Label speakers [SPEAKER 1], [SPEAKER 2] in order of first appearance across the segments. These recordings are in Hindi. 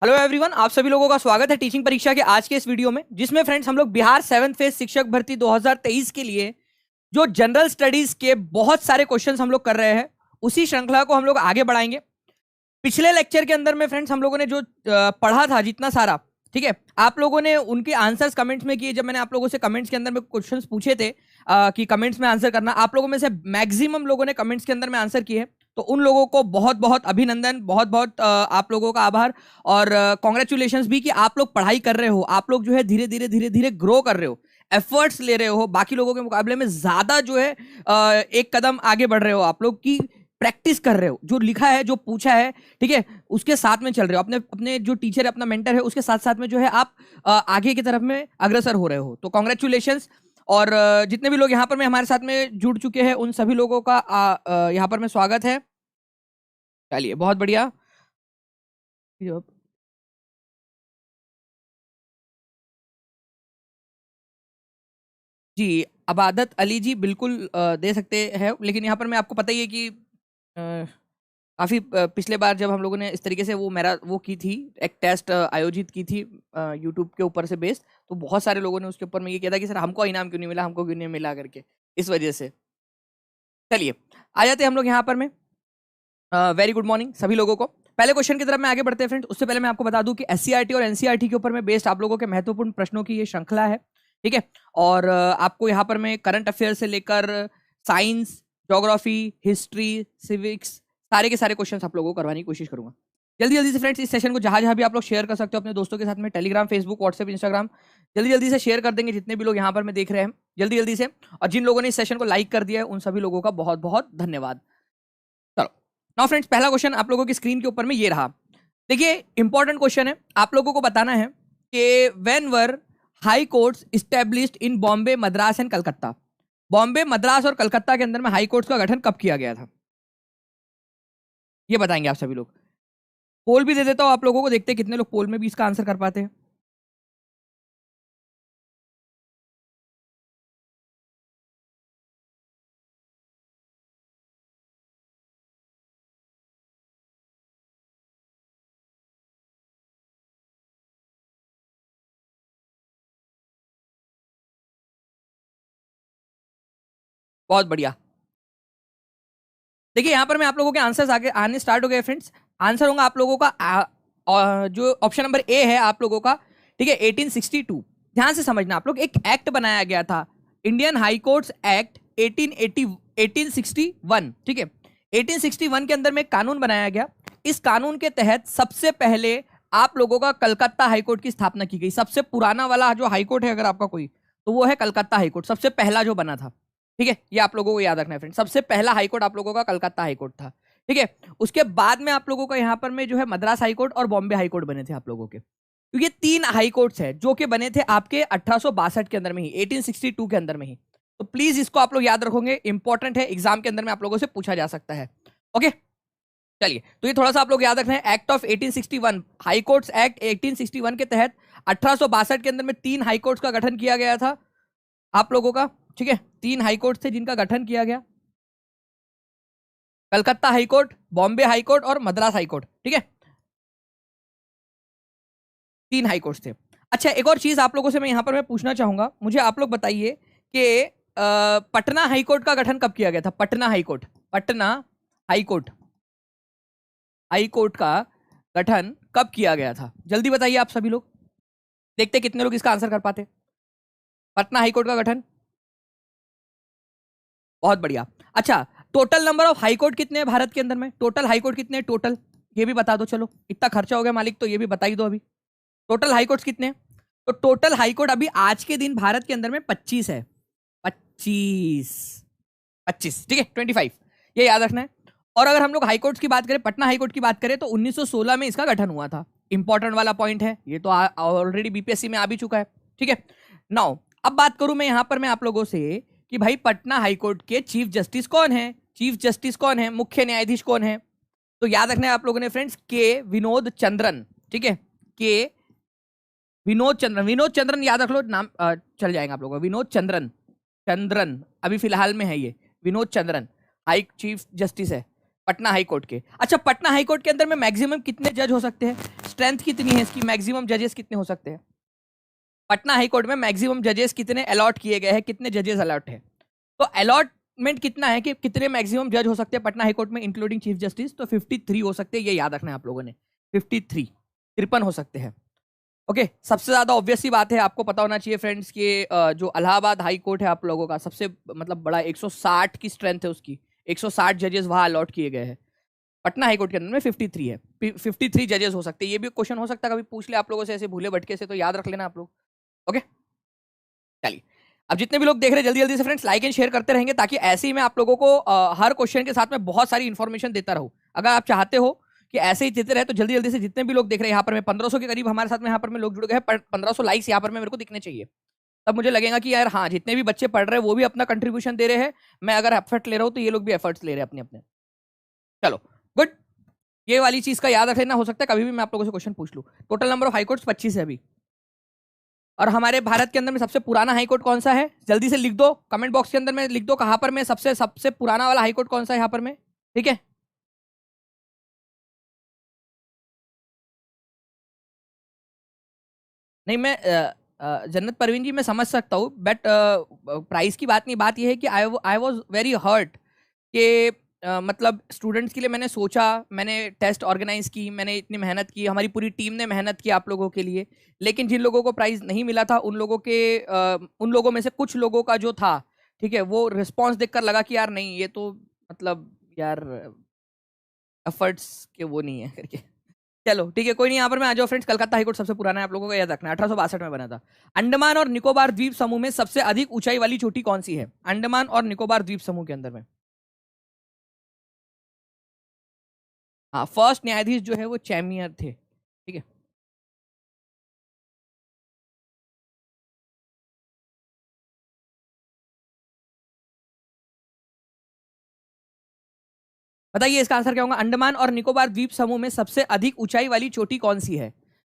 [SPEAKER 1] हेलो एवरीवन, आप सभी लोगों का स्वागत है टीचिंग परीक्षा के आज के इस वीडियो में, जिसमें फ्रेंड्स हम लोग बिहार 7th फेज शिक्षक भर्ती 2023 के लिए जो जनरल स्टडीज के बहुत सारे क्वेश्चंस हम लोग कर रहे हैं, उसी श्रृंखला को हम लोग आगे बढ़ाएंगे। पिछले लेक्चर के अंदर में फ्रेंड्स हम लोगों ने जो पढ़ा था जितना सारा, ठीक है, आप लोगों ने उनके आंसर्स कमेंट्स में किए। जब मैंने आप लोगों से कमेंट्स के अंदर में क्वेश्चंस पूछे थे कि कमेंट्स में आंसर करना, आप लोगों में से मैक्सिमम लोगों ने कमेंट्स के अंदर में आंसर किए, तो उन लोगों को बहुत बहुत अभिनंदन, बहुत बहुत आप लोगों का आभार और कॉन्ग्रेचुलेशंस भी कि आप लोग पढ़ाई कर रहे हो। आप लोग जो है धीरे धीरे धीरे धीरे ग्रो कर रहे हो, एफर्ट्स ले रहे हो, बाकी लोगों के मुकाबले में ज्यादा जो है एक कदम आगे बढ़ रहे हो। आप लोग की प्रैक्टिस कर रहे हो, जो लिखा है, जो पूछा है, ठीक है, उसके साथ में चल रहे हो। अपने अपने जो टीचर है, अपना मेंटर है, उसके साथ साथ में जो है आप आगे की तरफ में अग्रसर हो रहे हो। तो कॉन्ग्रेचुलेशंस। और जितने भी लोग यहाँ पर में हमारे साथ में जुड़ चुके हैं, उन सभी लोगों का यहाँ पर में स्वागत है। चलिए, बहुत बढ़िया। जी, अबादत अली जी बिल्कुल दे सकते हैं, लेकिन यहाँ पर मैं आपको पता ही है कि काफ़ी पिछले बार जब हम लोगों ने इस तरीके से वो मेरा वो की थी, एक टेस्ट आयोजित की थी यूट्यूब के ऊपर से बेस्ड, तो बहुत सारे लोगों ने उसके ऊपर में ये किया था कि सर हमको इनाम क्यों नहीं मिला, हमको क्यों नहीं मिला करके, इस वजह से। चलिए, आ जाते हैं हम लोग यहाँ पर में। वेरी गुड मॉर्निंग सभी लोगों को। पहले क्वेश्चन की तरफ में आगे बढ़ते हैं फ्रेंड्स। उससे पहले मैं आपको बता दूं कि एससीईआरटी और एनसीईआरटी के ऊपर में बेस्ड आप लोगों के महत्वपूर्ण प्रश्नों की ये श्रृंखला है, ठीक है। और आपको यहाँ पर मैं करंट अफेयर से लेकर साइंस, ज्योग्राफी, हिस्ट्री, सिविक्स, सारे के सारे क्वेश्चन आप लोगों को करवाने की कोशिश करूंगा। जल्दी जल्दी से फ्रेंड्स इस सेशन को जहां जहां भी आप लोग शेयर कर सकते हो अपने दोस्तों के साथ में, टेलीग्राम, फेसबुक, व्हाट्सएप, इंस्टाग्राम, जल्दी जल्दी से शेयर कर देंगे जितने भी लोग यहाँ पर में देख रहे हैं, जल्दी जल्दी से। और जिन लोगों ने इस सेशन को लाइक कर दिया है, उन सभी लोगों का बहुत बहुत धन्यवाद। चलो नाउ फ्रेंड्स, पहला क्वेश्चन आप लोगों की स्क्रीन के ऊपर में ये रहा। देखिए, इंपॉर्टेंट क्वेश्चन है। आप लोगों को बताना है कि when were high courts established in Bombay, Madras and Calcutta. Bombay, Madras और कलकत्ता के अंदर में हाई कोर्ट्स का गठन कब किया गया था, ये बताएंगे आप सभी लोग। पोल भी दे देता हूं आप लोगों को, देखते हैं कितने लोग पोल में भी इसका आंसर कर पाते हैं। बहुत बढ़िया। देखिए, यहां पर मैं आप लोगों के आंसर्स आगे आने स्टार्ट हो गए फ्रेंड्स। आंसर होगा आप लोगों का जो ऑप्शन नंबर ए है आप लोगों का, ठीक है, 1862। ध्यान से समझना, आप लोग, एक एक्ट बनाया गया था, इंडियन हाई कोर्ट्स एक्ट 1880 1861, ठीक है। 1861 के अंदर में एक कानून बनाया गया। इस कानून के तहत सबसे पहले आप लोगों का कलकत्ता हाईकोर्ट की स्थापना की गई। सबसे पुराना वाला जो हाईकोर्ट है अगर आपका कोई, तो वो है कलकत्ता हाईकोर्ट, सबसे पहला जो बना था, ठीक है। ये आप लोगों को याद रखना है फ्रेंड, सबसे पहला हाईकोर्ट आप लोगों का कलकत्ता हाईकोर्ट था, ठीक है। उसके बाद में आप लोगों का यहाँ पर में जो है मद्रास हाईकोर्ट और बॉम्बे हाईकोर्ट बने थे आप लोगों के। तो ये तीन हाईकोर्ट्स है जो कि बने थे आपके 1862 के अंदर में ही, 1862 के अंदर में ही। तो प्लीज इसको आप लोग याद रखोगे, इंपॉर्टेंट है, एग्जाम के अंदर में आप लोगों से पूछा जा सकता है। ओके, चलिए, तो ये थोड़ा सा आप लोग याद रखना है। Act of 1861, high courts act 1861 के तहत 1862 के अंदर में तीन हाई कोर्ट्स का गठन किया गया था आप लोगों का, ठीक है। तीन हाई कोर्ट थे जिनका गठन किया गया, कलकत्ता हाईकोर्ट, बॉम्बे हाईकोर्ट और मद्रास हाईकोर्ट, ठीक है। तीन हाईकोर्ट थे। अच्छा, एक और चीज आप लोगों से मैं यहां पर मैं पूछना चाहूंगा, मुझे आप लोग बताइए कि पटना हाईकोर्ट का गठन कब किया गया था। Patna high court, Patna high court, high court का गठन कब किया गया था, जल्दी बताइए आप सभी लोग, देखते कितने लोग इसका आंसर कर पाते। पटना हाईकोर्ट का गठन, बहुत बढ़िया। अच्छा, टोटल नंबर ऑफ हाईकोर्ट कितने हैं भारत के अंदर में, टोटल हाईकोर्ट कितने हैं टोटल, ये भी बता दो। चलो, इतना खर्चा हो गया मालिक, तो ये भी बता ही दो अभी, टोटल हाईकोर्ट कितने हैं। तो टोटल हाईकोर्ट अभी आज के दिन भारत के अंदर में 25 है, 25, 25, ठीक है, 25, ये याद रखना है। और अगर हम लोग हाईकोर्ट की बात करें, पटना हाईकोर्ट की बात करें, तो 1916 में इसका गठन हुआ था। इंपॉर्टेंट वाला पॉइंट है ये, तो ऑलरेडी बीपीएससी में आ भी चुका है, ठीक है। नाउ अब बात करूं मैं यहां पर मैं आप लोगों से कि भाई पटना हाईकोर्ट के चीफ जस्टिस कौन है, चीफ जस्टिस कौन है, मुख्य न्यायाधीश कौन है। तो याद रखना है आप लोगों ने फ्रेंड्स, के विनोद चंद्रन, ठीक है, के विनोद चंद्रन, विनोद चंद्रन याद रख लो, नाम चल जाएगा आप लोगों का, विनोद चंद्रन, चंद्रन अभी फिलहाल में है ये, Vinod Chandran high chief justice है पटना हाईकोर्ट के। अच्छा, पटना हाईकोर्ट के अंदर में मैक्सिमम कितने जज हो सकते हैं, स्ट्रेंथ कितनी है इसकी, मैक्सिमम जजेस कितने हो सकते हैं? पटना हाई कोर्ट में मैक्सिमम जजेस कितने अलॉट किए गए हैं, कितने जजेस अलॉट है? तो अलॉटमेंट कितना है कि कितने मैक्सिमम जज हो सकते हैं पटना हाई कोर्ट में इंक्लूडिंग चीफ जस्टिस? तो 53 हो सकते हैं, ये याद रखना है आप लोगों ने। 53 53 हो सकते हैं। ओके, सबसे ज्यादा ऑब्वियस सी बात है, आपको पता होना चाहिए फ्रेंड्स कि जो इलाहाबाद हाई कोर्ट है आप लोगों का, सबसे मतलब बड़ा 160 की स्ट्रेंथ है उसकी, 160 जजेस वहां अलॉट किए गए हैं। पटना हाई कोर्ट के अंदर में 53 है, 53 जजेस हो सकते हैं। ये भी क्वेश्चन हो सकता है, कभी पूछ ले आप लोगों से ऐसे भूले भटके से, तो याद रख लेना आप लोग। ओके, चलिए अब जितने भी लोग देख रहे हैं जल्दी जल्दी से फ्रेंड्स लाइक एंड शेयर करते रहेंगे, ताकि ऐसे ही मैं आप लोगों को हर क्वेश्चन के साथ में बहुत सारी इंफॉर्मेशन देता रहूं। अगर आप चाहते हो कि ऐसे ही देते रहे तो जल्दी जल्दी से जितने भी लोग देख रहे हैं, यहाँ पर मैं 1500 के करीब हमारे साथ में यहाँ पर में लोग जुड़ गए हैं, 1500 लाइक्स यहाँ पर में मेरे को दिखने चाहिए, तब मुझे लगेगा कि यार हाँ, जितने भी बच्चे पढ़ रहे हैं वो भी अपना कंट्रीब्यूशन दे रहे हैं, मैं अगर एफर्ट ले रहा हूँ तो ये लोग भी एफर्ट्स ले रहे हैं अपने अपने। चलो गुड, ये वाली चीज का याद रख लेना। हो सकता है कभी भी मैं आप लोगों से क्वेश्चन पूछ लूं। टोटल नंबर ऑफ हाईकोर्ट्स 25 है अभी। और हमारे भारत के अंदर में सबसे पुराना हाईकोर्ट कौन सा है? जल्दी से लिख दो, कमेंट बॉक्स के अंदर में लिख दो कहां पर में सबसे सबसे पुराना वाला हाईकोर्ट कौन सा है यहाँ पर में। ठीक है, नहीं मैं जन्नत परवीन जी मैं समझ सकता हूँ, बट प्राइस की बात नहीं, बात यह है कि आई वॉज वेरी हर्ट कि मतलब स्टूडेंट्स के लिए मैंने सोचा, मैंने टेस्ट ऑर्गेनाइज की, मैंने इतनी मेहनत की, हमारी पूरी टीम ने मेहनत की आप लोगों के लिए, लेकिन जिन लोगों को प्राइज नहीं मिला था उन लोगों में से कुछ लोगों का जो था, ठीक है, वो रिस्पॉन्स देखकर लगा कि यार नहीं, ये तो मतलब यार एफर्ट्स के वो नहीं है करके। चलो ठीक है, कोई नहीं, यहाँ पर मैं आ जाओ फ्रेंड्स। कलकत्ता हाईकोर्ट सबसे पुराना है, आप लोगों को याद रखना है, 1862 में बना था। अंडमान और निकोबार द्वीप समूह में सबसे अधिक ऊंचाई वाली चोटी कौन सी है? अंडमान और निकोबार द्वीप समूह के अंदर में। हाँ, फर्स्ट न्यायाधीश जो है वो चैमियर थे। ठीक है, बताइए इसका आंसर क्या होगा? अंडमान और निकोबार द्वीप समूह में सबसे अधिक ऊंचाई वाली चोटी कौन सी है?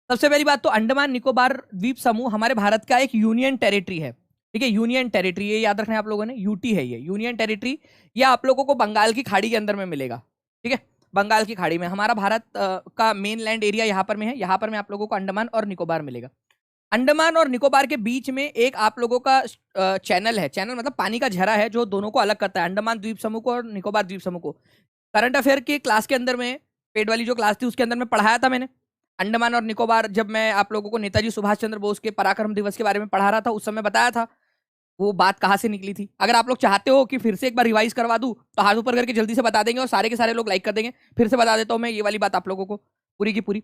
[SPEAKER 1] सबसे पहली बात तो अंडमान निकोबार द्वीप समूह हमारे भारत का एक यूनियन टेरिटरी है। ठीक है, यूनियन टेरिटरी, ये याद रखना है आप लोगों ने, यूटी है ये, यूनियन टेरिटरी। ये आप लोगों को बंगाल की खाड़ी के अंदर में मिलेगा। ठीक है, बंगाल की खाड़ी में हमारा भारत का मेन लैंड एरिया यहाँ पर में है, यहाँ पर में आप लोगों को अंडमान और निकोबार मिलेगा। अंडमान और निकोबार के बीच में एक आप लोगों का चैनल है, चैनल मतलब पानी का झरा है जो दोनों को अलग करता है, अंडमान द्वीप समूह को और निकोबार द्वीप समूह को। करंट अफेयर की क्लास के अंदर में, पेड वाली जो क्लास थी उसके अंदर में पढ़ाया था मैंने अंडमान और निकोबार। जब मैं आप लोगों को नेताजी सुभाष चंद्र बोस के पराक्रम दिवस के बारे में पढ़ा रहा था उस समय बताया था वो बात कहाँ से निकली थी। अगर आप लोग चाहते हो कि फिर से एक बार रिवाइज करवा दूं तो हाथ ऊपर करके जल्दी से बता देंगे और सारे के सारे लोग लाइक कर देंगे। फिर से बता देता हूं मैं ये वाली बात आप लोगों को पूरी की पूरी।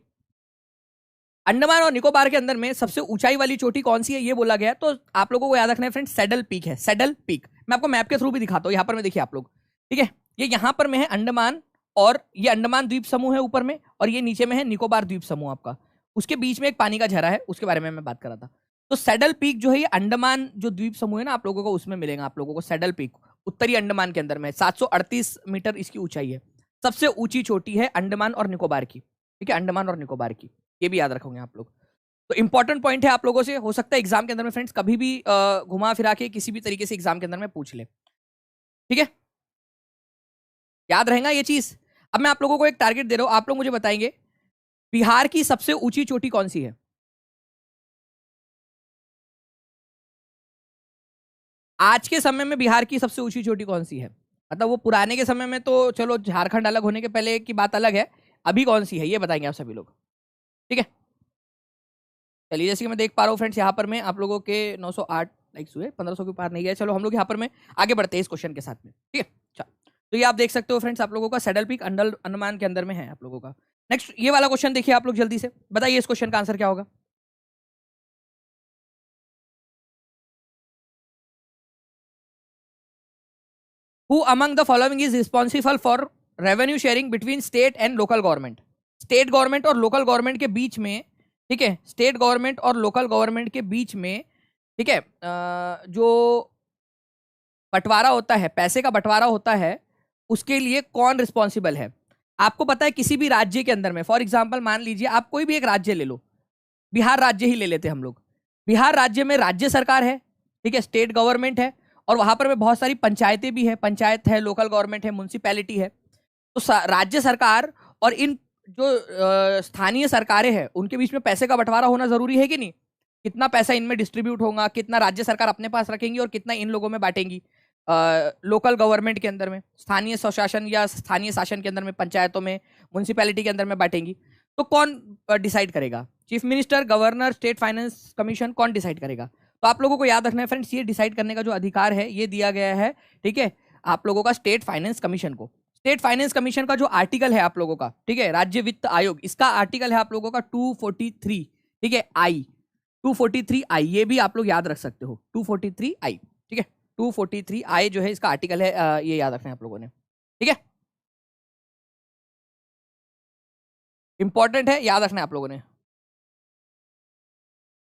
[SPEAKER 1] अंडमान और निकोबार के अंदर में सबसे ऊंचाई वाली चोटी कौन सी है ये बोला गया, तो आप लोगों को याद रखना है फ्रेंड, सैडल पीक है, सैडल पीक। मैं आपको मैप के थ्रू भी दिखाता हूँ, यहाँ पर मैं देखिए आप लोग, ठीक है, ये यहाँ पर में है अंडमान, और ये अंडमान द्वीप समूह है ऊपर में, और ये नीचे में है निकोबार द्वीप समूह आपका। उसके बीच में एक पानी का झरा है, उसके बारे में मैं बात कर रहा था। तो सैडल पीक जो है ये अंडमान जो द्वीप समूह है ना आप लोगों को, उसमें मिलेगा आप लोगों को सैडल पीक, उत्तरी अंडमान के अंदर में 738 मीटर इसकी ऊंचाई है। सबसे ऊंची चोटी है अंडमान और निकोबार की। ठीक है, अंडमान और निकोबार की, ये भी याद रखोगे आप लोग। तो इंपॉर्टेंट पॉइंट है आप लोगों से, हो सकता है एग्जाम के अंदर में फ्रेंड्स कभी भी घुमा फिरा के किसी भी तरीके से एग्जाम के अंदर में पूछ ले। ठीक है, याद रहेगा ये चीज। अब मैं आप लोगों को एक टारगेट दे रहा हूं, आप लोग मुझे बताएंगे बिहार की सबसे ऊंची चोटी कौन सी है? आज के समय में बिहार की सबसे ऊंची चोटी कौन सी है? मतलब वो पुराने के समय में तो चलो झारखंड अलग होने के पहले की बात अलग है, अभी कौन सी है ये बताएंगे आप सभी लोग। ठीक है, चलिए जैसे कि मैं देख पा रहा हूँ फ्रेंड्स यहाँ पर मैं आप लोगों के 908 लाइक्स हुए, 1500 के पार नहीं गए। चलो हम लोग यहाँ पर में आगे बढ़ते हैं इस क्वेश्चन के साथ में। ठीक है, चलो तो ये आप देख सकते हो फ्रेंड्स, आप लोगों का सैडल पीक अंडमान के अंदर में है आप लोगों का। नेक्स्ट ये वाला क्वेश्चन देखिए आप लोग जल्दी से, बताइए इस क्वेश्चन का आंसर क्या होगा? Who among the following is responsible for revenue sharing between state and local government? State government और लोकल गवर्नमेंट के बीच में, ठीक है, स्टेट गवर्नमेंट और लोकल गवर्नमेंट के बीच में, ठीक है, जो बंटवारा होता है, पैसे का बंटवारा होता है, उसके लिए कौन रिस्पॉन्सिबल है? आपको पता है किसी भी राज्य के अंदर में, फॉर एग्जाम्पल मान लीजिए आप कोई भी एक राज्य ले लो, बिहार राज्य ही ले लेते हम लोग। बिहार राज्य में राज्य सरकार है, ठीक है, स्टेट गवर्नमेंट है, और वहां पर में बहुत सारी पंचायतें भी है, पंचायत है, लोकल गवर्नमेंट है, म्यूनसिपैलिटी है। तो राज्य सरकार और इन जो स्थानीय सरकारें हैं उनके बीच में पैसे का बंटवारा होना जरूरी है कि नहीं? कितना पैसा इनमें डिस्ट्रीब्यूट होगा, कितना राज्य सरकार अपने पास रखेंगी और कितना इन लोगों में बांटेंगी, लोकल गवर्नमेंट के अंदर में, स्थानीय स्वशासन या स्थानीय शासन के अंदर में, पंचायतों में, म्यूनिसिपैलिटी के अंदर में बांटेंगी। तो कौन डिसाइड करेगा? Chief minister, governor, state finance commission, कौन डिसाइड करेगा? तो आप लोगों को याद रखना है फ्रेंड्स, ये डिसाइड करने का जो अधिकार है ये दिया गया है, ठीक है, आप लोगों का स्टेट फाइनेंस कमीशन को। स्टेट फाइनेंस कमीशन का जो आर्टिकल है आप लोगों का, ठीक है, राज्य वित्त आयोग, इसका आर्टिकल है आप लोगों का 243, ठीक है, आई 243 आई, ये भी आप लोग याद रख सकते हो, 243 आई, ठीक है, 243 आई जो है इसका आर्टिकल है, ये याद रखना है आप लोगों ने, ठीक है, इंपॉर्टेंट है, याद रखना है आप लोगों ने,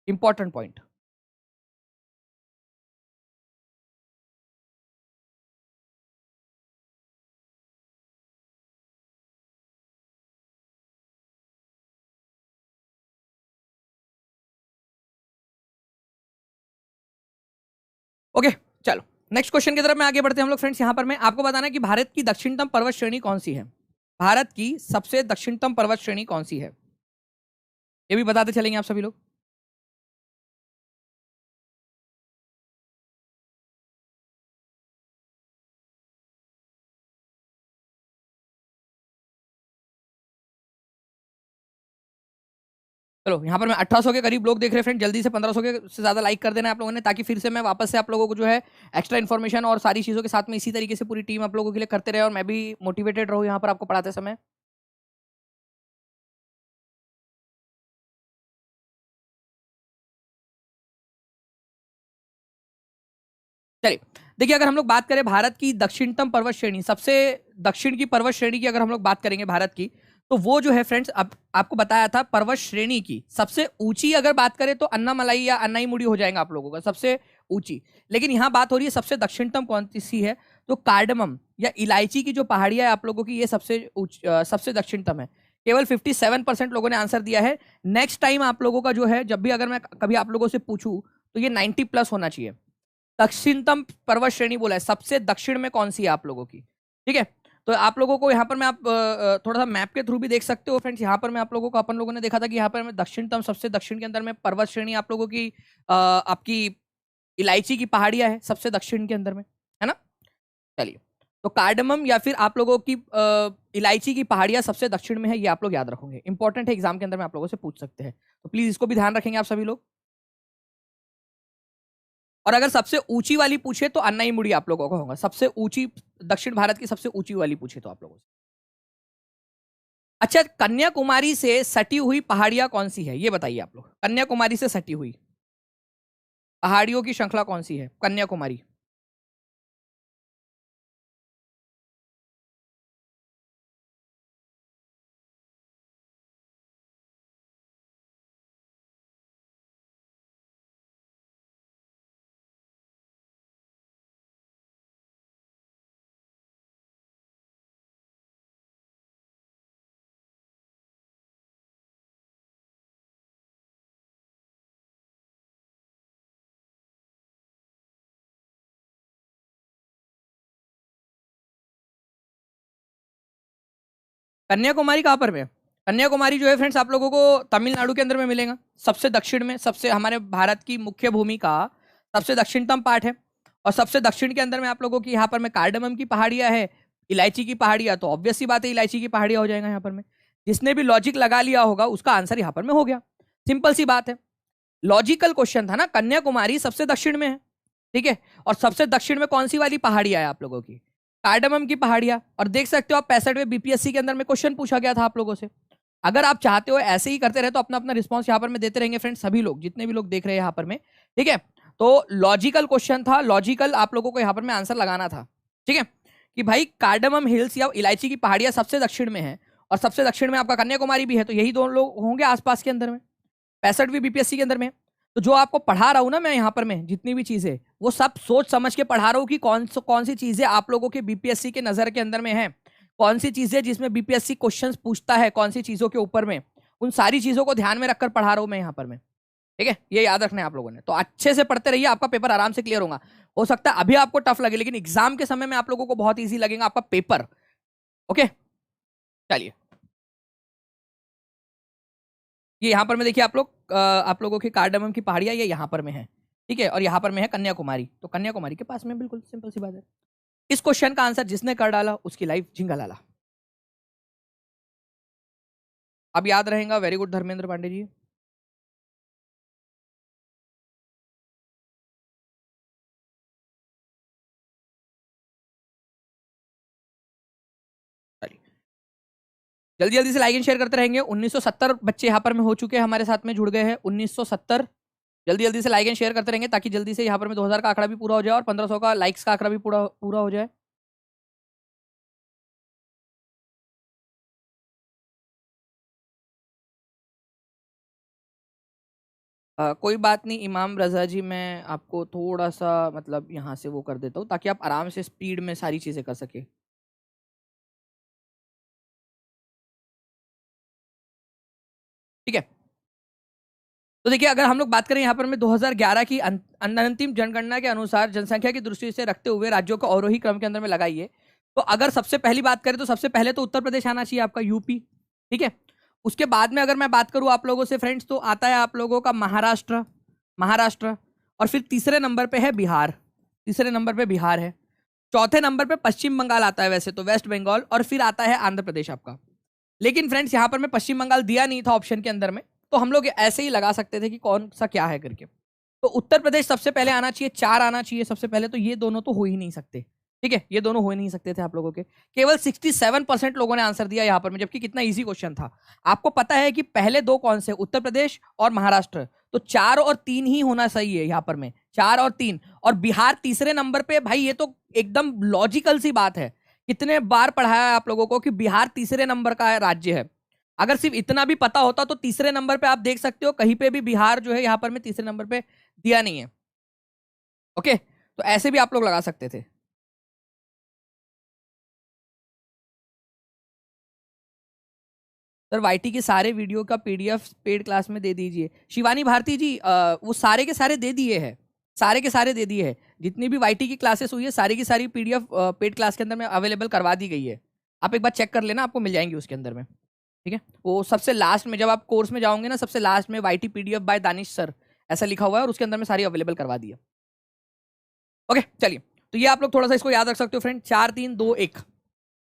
[SPEAKER 1] इंपॉर्टेंट पॉइंट। ओके, चलो नेक्स्ट क्वेश्चन की तरफ में आगे बढ़ते हैं हम लोग फ्रेंड्स। यहां पर मैं आपको बताना है कि भारत की दक्षिणतम पर्वत श्रेणी कौन सी है? भारत की सबसे दक्षिणतम पर्वत श्रेणी कौन सी है, ये भी बताते चलेंगे आप सभी लोग। चलो यहाँ पर मैं 1800 के करीब लोग देख रहे हैं फ्रेंड, जल्दी से 1500 के से ज्यादा लाइक कर देना है आप लोगों ने, ताकि फिर से मैं वापस से आप लोगों को जो है एक्स्ट्रा इन्फॉर्मेशन और सारी चीजों के साथ में इसी तरीके से पूरी टीम आप लोगों के लिए करते रहे और मैं भी मोटिवेटेड रहूँ यहाँ पर आपको पढ़ाते समय। चलिए देखिए, अगर हम लोग बात करें भारत की दक्षिणतम पर्वत श्रेणी, सबसे दक्षिण की पर्वत श्रेणी की अगर हम लोग बात करेंगे भारत की, तो वो जो है फ्रेंड्स, अब आपको बताया था पर्वत श्रेणी की सबसे ऊंची अगर बात करें तो अन्नामलाई या अन्नाईमुड़ी हो जाएगा आप लोगों का सबसे ऊंची। लेकिन यहाँ बात हो रही है सबसे दक्षिणतम कौन सी है, तो कार्डमम या इलायची की जो पहाड़ियां है आप लोगों की, ये सबसे दक्षिणतम है। केवल 57% लोगों ने आंसर दिया है। नेक्स्ट टाइम आप लोगों का जो है, जब भी अगर मैं कभी आप लोगों से पूछूं तो ये 90+ होना चाहिए। दक्षिणतम पर्वत श्रेणी बोला है, सबसे दक्षिण में कौन सी है आप लोगों की, ठीक है। तो आप लोगों को यहाँ पर मैं आप थोड़ा सा मैप के थ्रू भी देख सकते हो फ्रेंड्स। यहाँ पर मैं आप लोगों को, अपन लोगों ने देखा था कि यहाँ पर मैं दक्षिणतम, सबसे दक्षिण के अंदर में पर्वत श्रेणी आप लोगों की आपकी इलायची की पहाड़ियां है सबसे दक्षिण के अंदर में, है ना। चलिए, तो कार्डमम या फिर आप लोगों की इलायची की पहाड़ियां सबसे दक्षिण में है, ये आप लोग याद रखोगे, इंपॉर्टेंट है, एग्जाम के अंदर में आप लोगों से पूछ सकते हैं, तो प्लीज इसको भी ध्यान रखेंगे आप सभी लोग। और अगर सबसे ऊंची वाली पूछे तो अन्नाई मुड़ी आप लोगों को होगा, सबसे ऊंची, दक्षिण भारत की सबसे ऊंची वाली पूछे तो आप लोगों से। अच्छा, कन्याकुमारी से सटी हुई पहाड़ियां कौन सी है, ये बताइए आप लोग। कन्याकुमारी से सटी हुई पहाड़ियों की श्रृंखला कौन सी है, कन्याकुमारी। कन्याकुमारी कहां पर है? कन्याकुमारी जो है फ्रेंड्स आप लोगों को तमिलनाडु के अंदर में मिलेगा, सबसे दक्षिण में, सबसे हमारे भारत की मुख्य भूमि का सबसे दक्षिणतम पार्ट है। और सबसे दक्षिण के अंदर में आप लोगों की यहाँ पर में कार्डमम की पहाड़ियां है, इलायची की पहाड़ियां, तो ऑब्वियस सी बात है इलायची की पहाड़ियां हो जाएगा यहाँ पर में। जिसने भी लॉजिक लगा लिया होगा उसका आंसर यहाँ पर में हो गया, सिंपल सी बात है। लॉजिकल क्वेश्चन था ना, कन्याकुमारी सबसे दक्षिण में है, ठीक है, और सबसे दक्षिण में कौन सी वाली पहाड़ियां है आप लोगों की, कार्डमम की पहाड़ियां। और देख सकते हो आप 65वें बीपीएससी के अंदर में क्वेश्चन पूछा गया था आप लोगों से। अगर आप चाहते हो ऐसे ही करते रहे तो अपना अपना रिस्पॉन्स यहाँ पर में देते रहेंगे फ्रेंड्स, सभी लोग, जितने भी लोग देख रहे हैं यहाँ पर में, ठीक है। तो लॉजिकल क्वेश्चन था, लॉजिकल आप लोगों को यहाँ पर में आंसर लगाना था, ठीक है, कि भाई कार्डमम हिल्स या इलायची की पहाड़ियां सबसे दक्षिण में है और सबसे दक्षिण में आपका कन्याकुमारी भी है, तो यही दोनों लोग होंगे आसपास के अंदर में, 65वीं बीपीएससी के अंदर में। तो जो आपको पढ़ा रहा हूं ना मैं यहाँ पर में, जितनी भी चीजें, वो सब सोच समझ के पढ़ा रहा हूँ कि कौन सी चीजें आप लोगों के बीपीएससी के नजर के अंदर में है, कौन सी चीजें जिसमें बीपीएससी क्वेश्चंस पूछता है, कौन सी चीजों के ऊपर में, उन सारी चीजों को ध्यान में रखकर पढ़ा रहा हूं मैं यहाँ पर में, ठीक है। ये याद रखना है आप लोगों ने, तो अच्छे से पढ़ते रहिए, आपका पेपर आराम से क्लियर होगा। हो सकता है अभी आपको टफ लगे लेकिन एग्जाम के समय में आप लोगों को बहुत ईजी लगेगा आपका पेपर, ओके। चलिए, ये यहाँ पर में देखिए आप लोग, आप लोगों की कार्डमम की पहाड़ियाँ ये यहाँ पर में है, ठीक है, और यहाँ पर में है कन्याकुमारी, तो कन्याकुमारी के पास में, बिल्कुल सिंपल सी बात है। इस क्वेश्चन का आंसर जिसने कर डाला उसकी लाइफ झिंगालाला। अब याद रहेगा, वेरी गुड धर्मेंद्र पांडे जी। जल्दी जल्दी से लाइक एंड शेयर करते रहेंगे। 1970 बच्चे यहाँ पर में हो चुके हैं, हमारे साथ में जुड़ गए हैं 1970। जल्दी जल्दी से लाइक एंड शेयर करते रहेंगे ताकि जल्दी से यहाँ पर में 2000 का आंकड़ा भी पूरा हो जाए और 1500 का लाइक्स का आंकड़ा भी पूरा पूरा हो जाए। कोई बात नहीं इमाम रजा जी, मैं आपको थोड़ा सा मतलब यहाँ से वो कर देता हूँ ताकि आप आराम से स्पीड में सारी चीजें कर सके। ठीक है, तो देखिए अगर हम लोग बात करें यहाँ पर में 2011 की अंतिम जनगणना के अनुसार जनसंख्या की दृष्टि से रखते हुए राज्यों को अवरोही क्रम के अंदर में लगाइए, तो अगर सबसे पहली बात करें तो सबसे पहले तो उत्तर प्रदेश आना चाहिए आपका, यूपी। ठीक है, उसके बाद में अगर मैं बात करूं आप लोगों से फ्रेंड्स, तो आता है आप लोगों का महाराष्ट्र, महाराष्ट्र, और फिर तीसरे नंबर पे है बिहार, तीसरे नंबर पे बिहार है। चौथे नंबर पे पश्चिम बंगाल आता है वैसे तो, वेस्ट बंगाल, और फिर आता है आंध्र प्रदेश आपका। लेकिन फ्रेंड्स यहाँ पर मैं पश्चिम बंगाल दिया नहीं था ऑप्शन के अंदर में, तो हम लोग ऐसे ही लगा सकते थे कि कौन सा क्या है करके। तो उत्तर प्रदेश सबसे पहले आना चाहिए, 4 आना चाहिए सबसे पहले, तो ये दोनों तो हो ही नहीं सकते। ठीक है, ये दोनों हो ही नहीं सकते थे आप लोगों के। केवल 67% लोगों ने आंसर दिया यहाँ पर में, जबकि कितना इजी क्वेश्चन था। आपको पता है कि पहले दो कौन से, उत्तर प्रदेश और महाराष्ट्र, तो 4 और 3 ही होना सही है यहाँ पर में, 4 और 3, और बिहार तीसरे नंबर पे। भाई ये तो एकदम लॉजिकल सी बात है, कितने बार पढ़ाया है आप लोगों को कि बिहार तीसरे नंबर का राज्य है। अगर सिर्फ इतना भी पता होता तो तीसरे नंबर पे आप देख सकते हो कहीं पे भी बिहार जो है यहाँ पर में तीसरे नंबर पे दिया नहीं है। ओके, तो ऐसे भी आप लोग लगा सकते थे। सर वाईटी के सारे वीडियो का पीडीएफ पेड क्लास में दे दीजिए। शिवानी भारती जी, वो सारे के सारे दे दिए हैं, सारे के सारे दे दिए हैं। जितनी भी वाईटी की क्लासेस हुई है सारी की सारी पीडीएफ पेड क्लास के अंदर में अवेलेबल करवा दी गई है। आप एक बार चेक कर लेना, आपको मिल जाएंगी उसके अंदर में। ठीक है, वो सबसे लास्ट में जब आप कोर्स में जाओगे ना, सबसे लास्ट में YT PDF by Danish sir ऐसा लिखा हुआ है, और उसके अंदर में सारी अवेलेबल करवा दी है। ओके चलिए, तो ये आप लोग थोड़ा सा इसको याद रख सकते हो फ्रेंड, 4 3 2 1।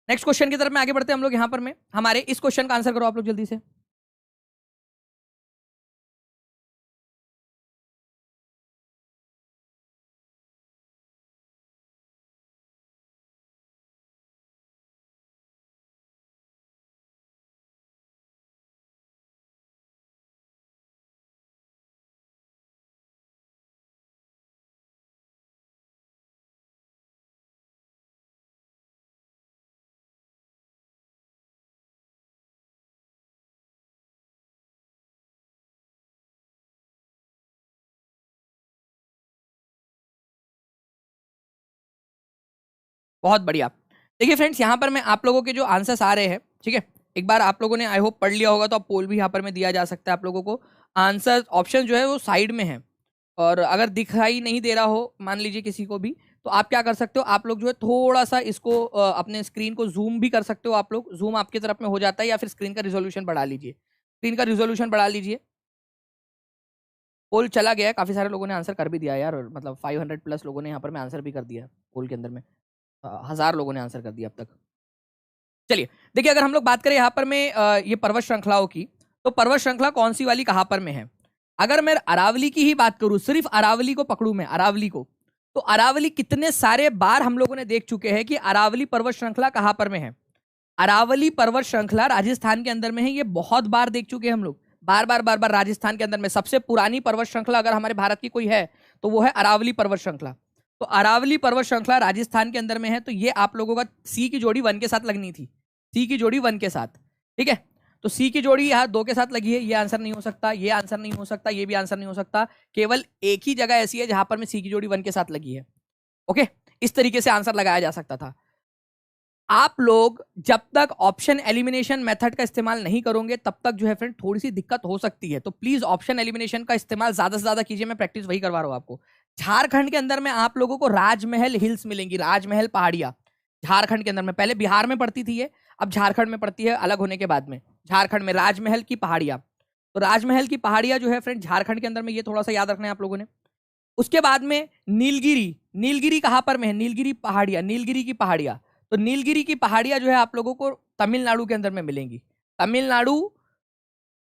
[SPEAKER 1] नेक्स्ट क्वेश्चन की तरफ में आगे बढ़ते हैं हम लोग। यहाँ पर में हमारे इस क्वेश्चन का आंसर करो आप लोग जल्दी से। बहुत बढ़िया। देखिए फ्रेंड्स, यहाँ पर मैं आप लोगों के जो आंसर्स आ रहे हैं, ठीक है, एक बार आप लोगों ने आई होप पढ़ लिया होगा, तो आप पोल भी यहाँ पर में दिया जा सकता है आप लोगों को। आंसर ऑप्शन जो है वो साइड में है, और अगर दिखाई नहीं दे रहा हो मान लीजिए किसी को भी, तो आप क्या कर सकते हो, आप लोग जो है थोड़ा सा इसको अपने स्क्रीन को जूम भी कर सकते हो। आप लोग जूम आपकी तरफ में हो जाता है, या फिर स्क्रीन का रिजोल्यूशन बढ़ा लीजिए, स्क्रीन का रिजोल्यूशन बढ़ा लीजिए। पोल चला गया है, काफी सारे लोगों ने आंसर कर भी दिया यार, और मतलब 500 प्लस लोगों ने यहाँ पर में आंसर भी कर दिया पोल के अंदर में। 1000 लोगों ने आंसर कर दिया अब तक। चलिए देखिए, अगर हम लोग बात करें यहाँ पर में ये पर्वत श्रृंखलाओं की, तो पर्वत श्रृंखला कौन सी वाली कहाँ पर में है। अगर मैं अरावली की ही बात करूं, सिर्फ अरावली को पकड़ू मैं, अरावली को, तो अरावली कितने सारे बार हम लोगों ने देख चुके हैं कि अरावली पर्वत श्रृंखला कहाँ पर में है। अरावली पर्वत श्रृंखला राजस्थान के अंदर में है, ये बहुत बार देख चुके हैं हम लोग, बार बार बार बार। राजस्थान के अंदर में सबसे पुरानी पर्वत श्रृंखला अगर हमारे भारत की कोई है तो वो है अरावली पर्वत श्रृंखला। तो अरावली पर्वत श्रृंखला राजस्थान के अंदर में है, तो ये आप लोगों का सी की जोड़ी 1 के साथ लगनी थी, सी की जोड़ी 1 के साथ। ठीक है, तो सी की जोड़ी यहाँ 2 के साथ लगी है, ये आंसर नहीं हो सकता, ये आंसर नहीं हो सकता, ये भी आंसर नहीं हो सकता। केवल एक ही जगह ऐसी है जहां पर में सी की जोड़ी 1 के साथ लगी है। ओके, इस तरीके से आंसर लगाया जा सकता था। आप लोग जब तक ऑप्शन एलिमिनेशन मेथड का इस्तेमाल नहीं करोगे तब तक जो है फ्रेंड थोड़ी सी दिक्कत हो सकती है, तो प्लीज ऑप्शन एलिमिनेशन का इस्तेमाल ज्यादा से ज्यादा कीजिए। मैं प्रैक्टिस वही करवा रहा हूं आपको। झारखंड के अंदर में आप लोगों को राजमहल हिल्स मिलेंगी, राजमहल पहाड़ियां झारखंड के अंदर में। पहले बिहार में पड़ती थी ये, अब झारखंड में पड़ती है अलग होने के बाद में। झारखंड में राजमहल की पहाड़ियां, तो राजमहल की पहाड़ियां जो है फ्रेंड झारखंड के अंदर में, ये थोड़ा सा याद रखना है आप लोगों ने। उसके बाद में नीलगिरी, नीलगिरी कहां पर में है, नीलगिरी पहाड़ियां, नीलगिरी की पहाड़ियां। तो नीलगिरी की पहाड़ियां जो है आप लोगों को तमिलनाडु के अंदर में मिलेंगी। तमिलनाडु,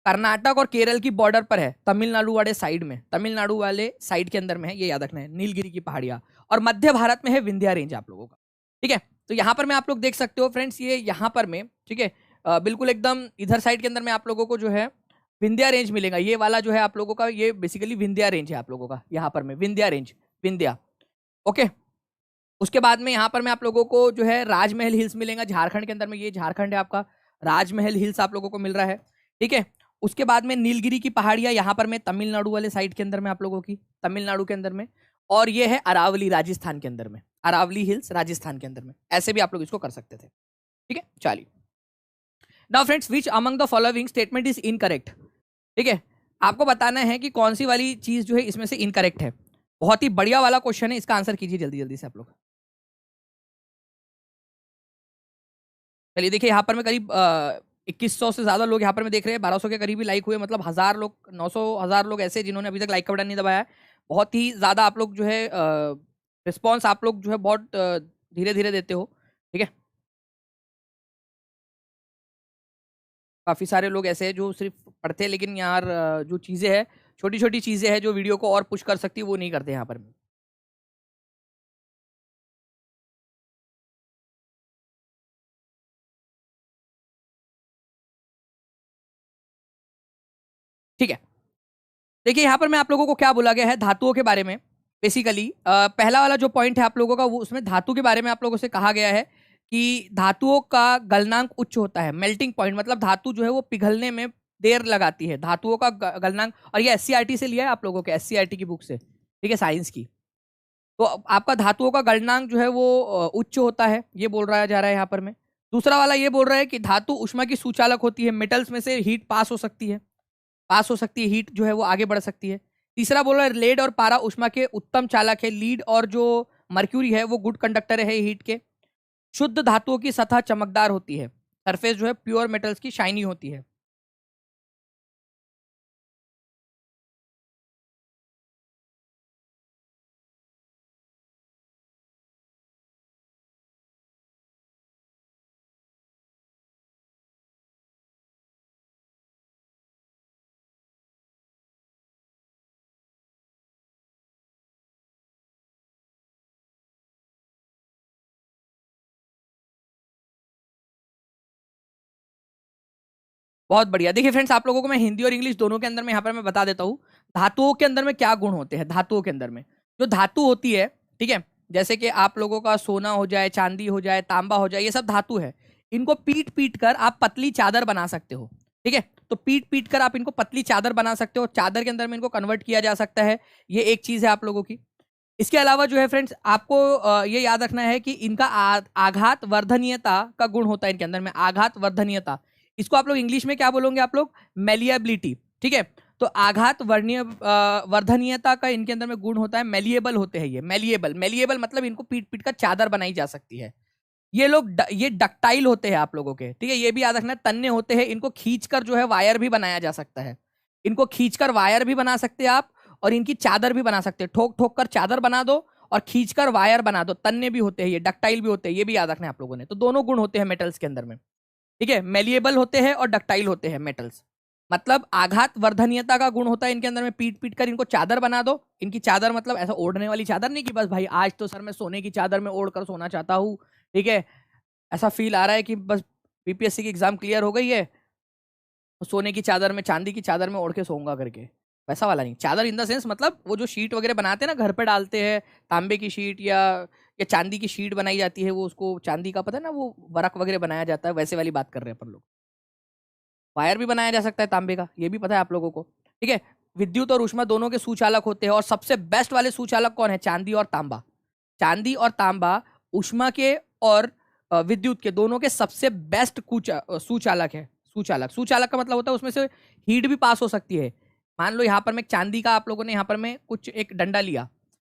[SPEAKER 1] कर्नाटक और केरल की बॉर्डर पर है, तमिलनाडु वाले साइड में, तमिलनाडु वाले साइड के अंदर में है, ये याद रखना है नीलगिरी की पहाड़ियां। और मध्य भारत में है विंध्या रेंज आप लोगों का, ठीक है। तो यहाँ पर में आप लोग देख सकते हो फ्रेंड्स, ये यहाँ पर में, ठीक है, बिल्कुल एकदम इधर साइड के अंदर में आप लोगों को जो है विंध्या रेंज मिलेगा। ये वाला जो है आप लोगों का, ये बेसिकली विंध्या रेंज है आप लोगों का, यहाँ पर में विंध्या रेंज, विंध्या, ओके। उसके बाद में यहाँ पर में आप लोगों को जो है राजमहल हिल्स मिलेगा झारखंड के अंदर में, ये झारखंड है आपका, राजमहल हिल्स आप लोगों को मिल रहा है, ठीक है। उसके बाद में नीलगिरी की पहाड़ियां यहाँ पर में तमिलनाडु वाले साइड के अंदर में आप लोगों की, तमिलनाडु के अंदर में। और ये है अरावली राजस्थान के अंदर में, अरावली हिल्स राजस्थान के अंदर में, ऐसे भी आप लोग इसको कर सकते थे, ठीक है। चलिए, now friends, which among the following statement is incorrect, ठीक है। आपको बताना है कि कौन सी वाली चीज जो है इसमें से इनकरेक्ट है। बहुत ही बढ़िया वाला क्वेश्चन है, इसका आंसर कीजिए जल्दी जल्दी से आप लोग। चलिए देखिए, यहाँ पर मैं करीब 2100 से ज्यादा लोग यहाँ पर मैं देख रहे हैं, 1200 के करीब ही लाइक हुए, मतलब 1000 लोग, 900 1000 लोग ऐसे जिन्होंने अभी तक लाइक का बटन नहीं दबाया है। बहुत ही ज्यादा आप लोग जो है रिस्पॉन्स आप लोग जो है बहुत धीरे धीरे देते हो, ठीक है। काफी सारे लोग ऐसे हैं जो सिर्फ पढ़ते हैं, लेकिन यार जो चीजें हैं, छोटी छोटी चीजें हैं जो वीडियो को और पुश कर सकती है, वो नहीं करते यहाँ पर। ठीक है, देखिए यहाँ पर मैं आप लोगों को क्या बोला गया है धातुओं के बारे में। बेसिकली पहला वाला जो पॉइंट है आप लोगों का, वो उसमें धातु के बारे में आप लोगों से कहा गया है कि धातुओं का गलनांक उच्च होता है, मेल्टिंग पॉइंट, मतलब धातु जो है वो पिघलने में देर लगाती है, धातुओं का गलनांक। और ये एससीईआरटी से लिया है आप लोगों के, एससीईआरटी की बुक से, ठीक है, साइंस की। तो आपका धातुओं का गलनांक जो है वो उच्च होता है, ये बोल रहा जा रहा है यहाँ पर में। दूसरा वाला ये बोल रहा है कि धातु ऊष्मा की सुचालक होती है, मेटल्स में से हीट पास हो सकती है, पास हो सकती है, हीट जो है वो आगे बढ़ सकती है। तीसरा बोल रहा है लेड और पारा ऊष्मा के उत्तम चालक है, लीड और जो मर्क्यूरी है वो गुड कंडक्टर है हीट के। शुद्ध धातुओं की सतह चमकदार होती है, सरफेस जो है प्योर मेटल्स की शाइनी होती है। बहुत बढ़िया। देखिए फ्रेंड्स, आप लोगों को मैं हिंदी और इंग्लिश दोनों के अंदर में यहाँ पर मैं बता देता हूँ धातुओं के अंदर में क्या गुण होते हैं। धातुओं के अंदर में जो धातु होती है, ठीक है, जैसे कि आप लोगों का सोना हो जाए, चांदी हो जाए, तांबा हो जाए, ये सब धातु है। इनको पीट पीट कर आप पतली चादर बना सकते हो, ठीक है। तो पीट पीट कर आप इनको पतली चादर बना सकते हो, चादर के अंदर में इनको कन्वर्ट किया जा सकता है। ये एक चीज है आप लोगों की। इसके अलावा जो है फ्रेंड्स, आपको ये याद रखना है कि इनका आघात वर्धनीयता का गुण होता है इनके अंदर में, आघात वर्धनीयता। इसको आप लोग इंग्लिश में क्या बोलोगे आप लोग, मेलिएबिलिटी, ठीक है। तो आघात वर्धनीयता का इनके अंदर में गुण होता है, मेलिएबल होते हैं ये, मेलिएबल, मेलिएबल मतलब इनको पीट पीट कर चादर बनाई जा सकती है। ये लोग ये डक्टाइल होते हैं आप लोगों के, ठीक है, ये भी याद रखना है, तन्ने होते हैं, इनको खींचकर जो है वायर भी बनाया जा सकता है। इनको खींचकर वायर भी बना सकते हैं आप, और इनकी चादर भी बना सकते हैं, ठोक ठोक कर चादर बना दो और खींचकर वायर बना दो। तन्ने भी होते हैं ये, डक्टाइल भी होते हैं, ये भी याद रखना है आप लोगों ने। तो दोनों गुण होते हैं मेटल्स के अंदर में, ठीक है, मेलिएबल होते हैं और डक्टाइल होते हैं मेटल्स। मतलब आघात वर्धनीयता का गुण होता है इनके अंदर में, पीट पीट कर इनको चादर बना दो। इनकी चादर मतलब ऐसा ओढ़ने वाली चादर नहीं कि बस भाई आज तो सर मैं सोने की चादर में ओढ़ कर सोना चाहता हूँ, ठीक है, ऐसा फील आ रहा है कि बस बीपीएससी की एग्जाम क्लियर हो गई है, तो सोने की चादर में, चांदी की चादर में ओढ़ के सोऊंगा करके, वैसा वाला नहीं। चादर इन द सेंस मतलब वो जो शीट वगैरह बनाते हैं ना, घर पे डालते हैं, तांबे की शीट या चांदी की शीट बनाई जाती है, वो उसको चांदी का पता है ना, वो वर्क वगैरह बनाया जाता है, वैसे वाली बात कर रहे हैं अपन लोग। वायर भी बनाया जा सकता है तांबे का, ये भी पता है आप लोगों को, ठीक है। विद्युत और ऊष्मा दोनों के सुचालक होते हैं, और सबसे बेस्ट वाले सुचालक कौन है, चांदी और तांबा। चांदी और तांबा ऊष्मा के और विद्युत के दोनों के सबसे बेस्ट सुचालक है। सुचालक, सुचालक का मतलब होता है उसमें से हीट भी पास हो सकती है। मान लो यहाँ पर मैं चांदी का, आप लोगों ने यहाँ पर मैं कुछ एक डंडा लिया,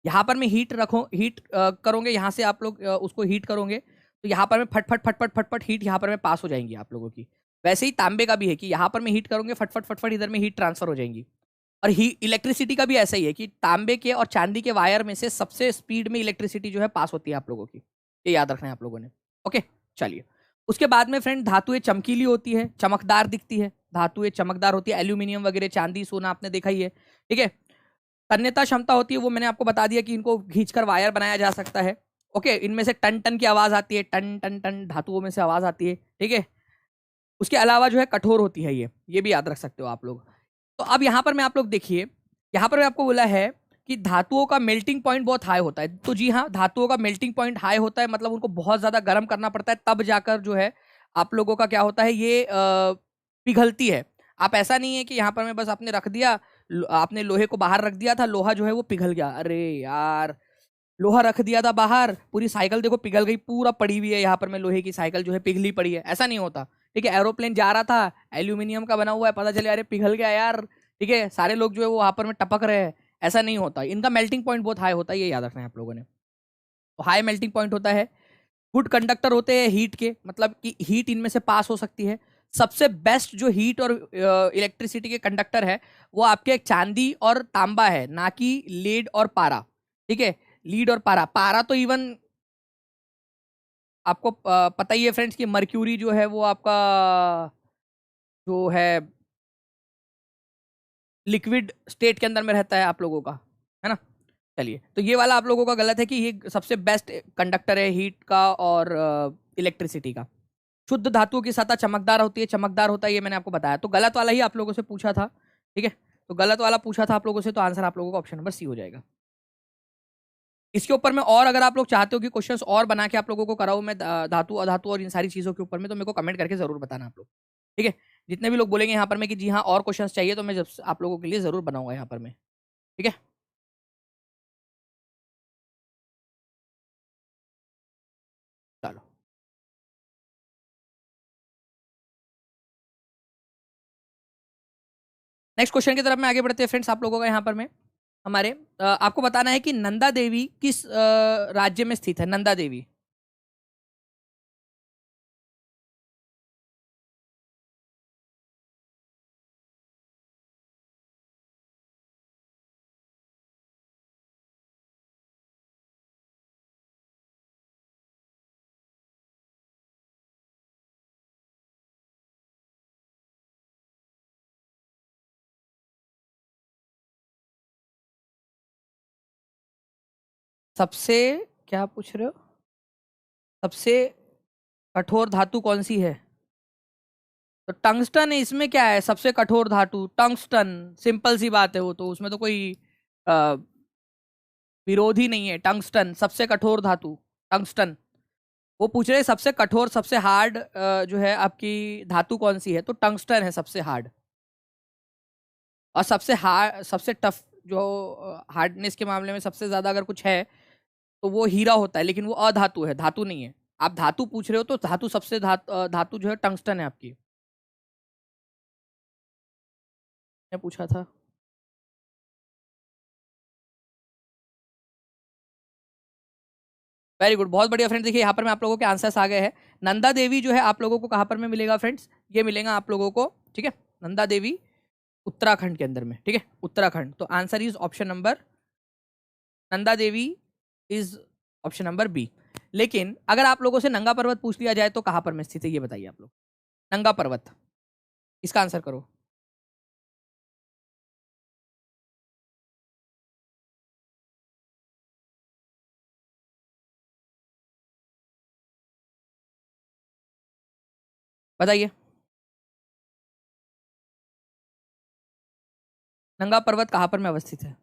[SPEAKER 1] यहाँ पर मैं हीट रखो, हीट करोगे, यहाँ से आप लोग उसको हीट करोगे, तो यहाँ पर मैं फटफट फटफट फटफट हीट यहाँ पर मैं पास हो जाएंगी आप लोगों की। वैसे ही तांबे का भी है कि यहाँ पर मैं हीट करूंगे फटफट फटफट इधर में हीट ट्रांसफर हो जाएंगी। और इलेक्ट्रिसिटी का भी ऐसा ही है कि तांबे के और चांदी के वायर में से सबसे स्पीड में इलेक्ट्रिसिटी जो है पास होती है आप लोगों की, ये याद रखना है आप लोगों ने। ओके, चलिए। उसके बाद में फ्रेंड धातुएं चमकीली होती है, चमकदार दिखती है, धातुएं चमकदार होती है, एल्यूमिनियम वगैरह, चांदी, सोना आपने देखा ही है, ठीक है। तन्यता क्षमता होती है, वो मैंने आपको बता दिया कि इनको खींचकर वायर बनाया जा सकता है। ओके, इनमें से टन टन की आवाज आती है, टन टन टन धातुओं में से आवाज आती है, ठीक है। उसके अलावा जो है कठोर होती है ये भी याद रख सकते हो आप लोग। तो अब यहाँ पर मैं आप लोग देखिए, यहाँ पर मैं आपको बोला है कि धातुओं का मेल्टिंग पॉइंट बहुत हाई होता है। तो जी हाँ, धातुओं का मेल्टिंग पॉइंट हाई होता है, मतलब उनको बहुत ज्यादा गर्म करना पड़ता है, तब जाकर जो है आप लोगों का क्या होता है, ये पिघलती है। आप ऐसा नहीं है कि यहाँ पर मैं बस आपने रख दिया, आपने लोहे को बाहर रख दिया था, लोहा जो है वो पिघल गया, अरे यार लोहा रख दिया था बाहर, पूरी साइकिल देखो पिघल गई, पूरा पड़ी हुई है यहाँ पर मैं लोहे की साइकिल जो है पिघली पड़ी है, ऐसा नहीं होता। ठीक है, एरोप्लेन जा रहा था, एल्यूमिनियम का बना हुआ है, पता चले अरे पिघल गया यार, ठीक है, सारे लोग जो है वो वहां पर में टपक रहे हैं, ऐसा नहीं होता। इनका मेल्टिंग पॉइंट बहुत हाई होता है, ये याद रखना है आप लोगों ने। तो हाई मेल्टिंग पॉइंट होता है, गुड कंडक्टर होते हैं हीट के, मतलब कि हीट इनमें से पास हो सकती है। सबसे बेस्ट जो हीट और इलेक्ट्रिसिटी के कंडक्टर है वो आपके चांदी और तांबा है, ना कि लेड और पारा, ठीक है। लीड और पारा, पारा तो इवन आपको पता ही है फ्रेंड्स कि मर्क्यूरी जो है वो आपका जो है लिक्विड स्टेट के अंदर में रहता है आप लोगों का, है ना। चलिए, तो ये वाला आप लोगों का गलत है कि ये सबसे बेस्ट कंडक्टर है हीट का और इलेक्ट्रिसिटी का। शुद्ध धातुओं की सतह चमकदार होती है, चमकदार होता है, ये मैंने आपको बताया। तो गलत वाला ही आप लोगों से पूछा था, ठीक है। तो गलत वाला पूछा था आप लोगों से, तो आंसर आप लोगों का ऑप्शन नंबर सी हो जाएगा। इसके ऊपर में और अगर आप लोग चाहते हो कि क्वेश्चंस और बना के आप लोगों को कराऊं मैं धातु अधातु और इन सारी चीजों के ऊपर में, तो मेरे को कमेंट करके जरूर बताना आप लोग, ठीक है। जितने भी लोग बोलेंगे यहाँ पर में कि जी हाँ और क्वेश्चंस चाहिए, तो मैं जब आप लोगों के लिए जरूर बनाऊंगा यहाँ पर में, ठीक है। चलो, नेक्स्ट क्वेश्चन की तरफ में आगे बढ़ते हैं फ्रेंड्स। आप लोगों का यहाँ पर में हमारे आपको बताना है कि नंदा देवी किस राज्य में स्थित है, नंदा देवी। सबसे, क्या पूछ रहे हो, सबसे कठोर धातु कौन सी है? तो टंगस्टन है, इसमें क्या है, सबसे कठोर धातु टंगस्टन, सिंपल सी बात है वो, तो उसमें तो कोई अ, विरोध ही नहीं है। टंगस्टन सबसे कठोर धातु, टंगस्टन। वो पूछ रहे हैं सबसे कठोर सबसे हार्ड जो है आपकी धातु कौन सी है, तो टंगस्टन है सबसे हार्ड। और सबसे हार्ड सबसे टफ जो हार्डनेस के मामले में सबसे ज्यादा अगर कुछ है तो वो हीरा होता है, लेकिन वो अधातु है, धातु नहीं है। आप धातु पूछ रहे हो तो धातु सबसे धातु जो है टंगस्टन है आपकी। मैं पूछा था। वेरी गुड, बहुत बढ़िया फ्रेंड्स। देखिए यहाँ पर मैं आप लोगों के आंसर्स आ गए हैं। नंदा देवी जो है आप लोगों को कहाँ पर में मिलेगा फ्रेंड्स, ये मिलेगा आप लोगों को, ठीक है। नंदा देवी उत्तराखंड के अंदर में, ठीक है, उत्तराखंड। तो answer is option number, Nanda Devi is option number B. लेकिन अगर आप लोगों से नंगा पर्वत पूछ लिया जाए तो कहाँ पर में स्थित है, ये बताइए आप लोग। नंगा पर्वत, इसका आंसर करो। बताइए, नंगा पर्वत कहाँ पर में अवस्थित है?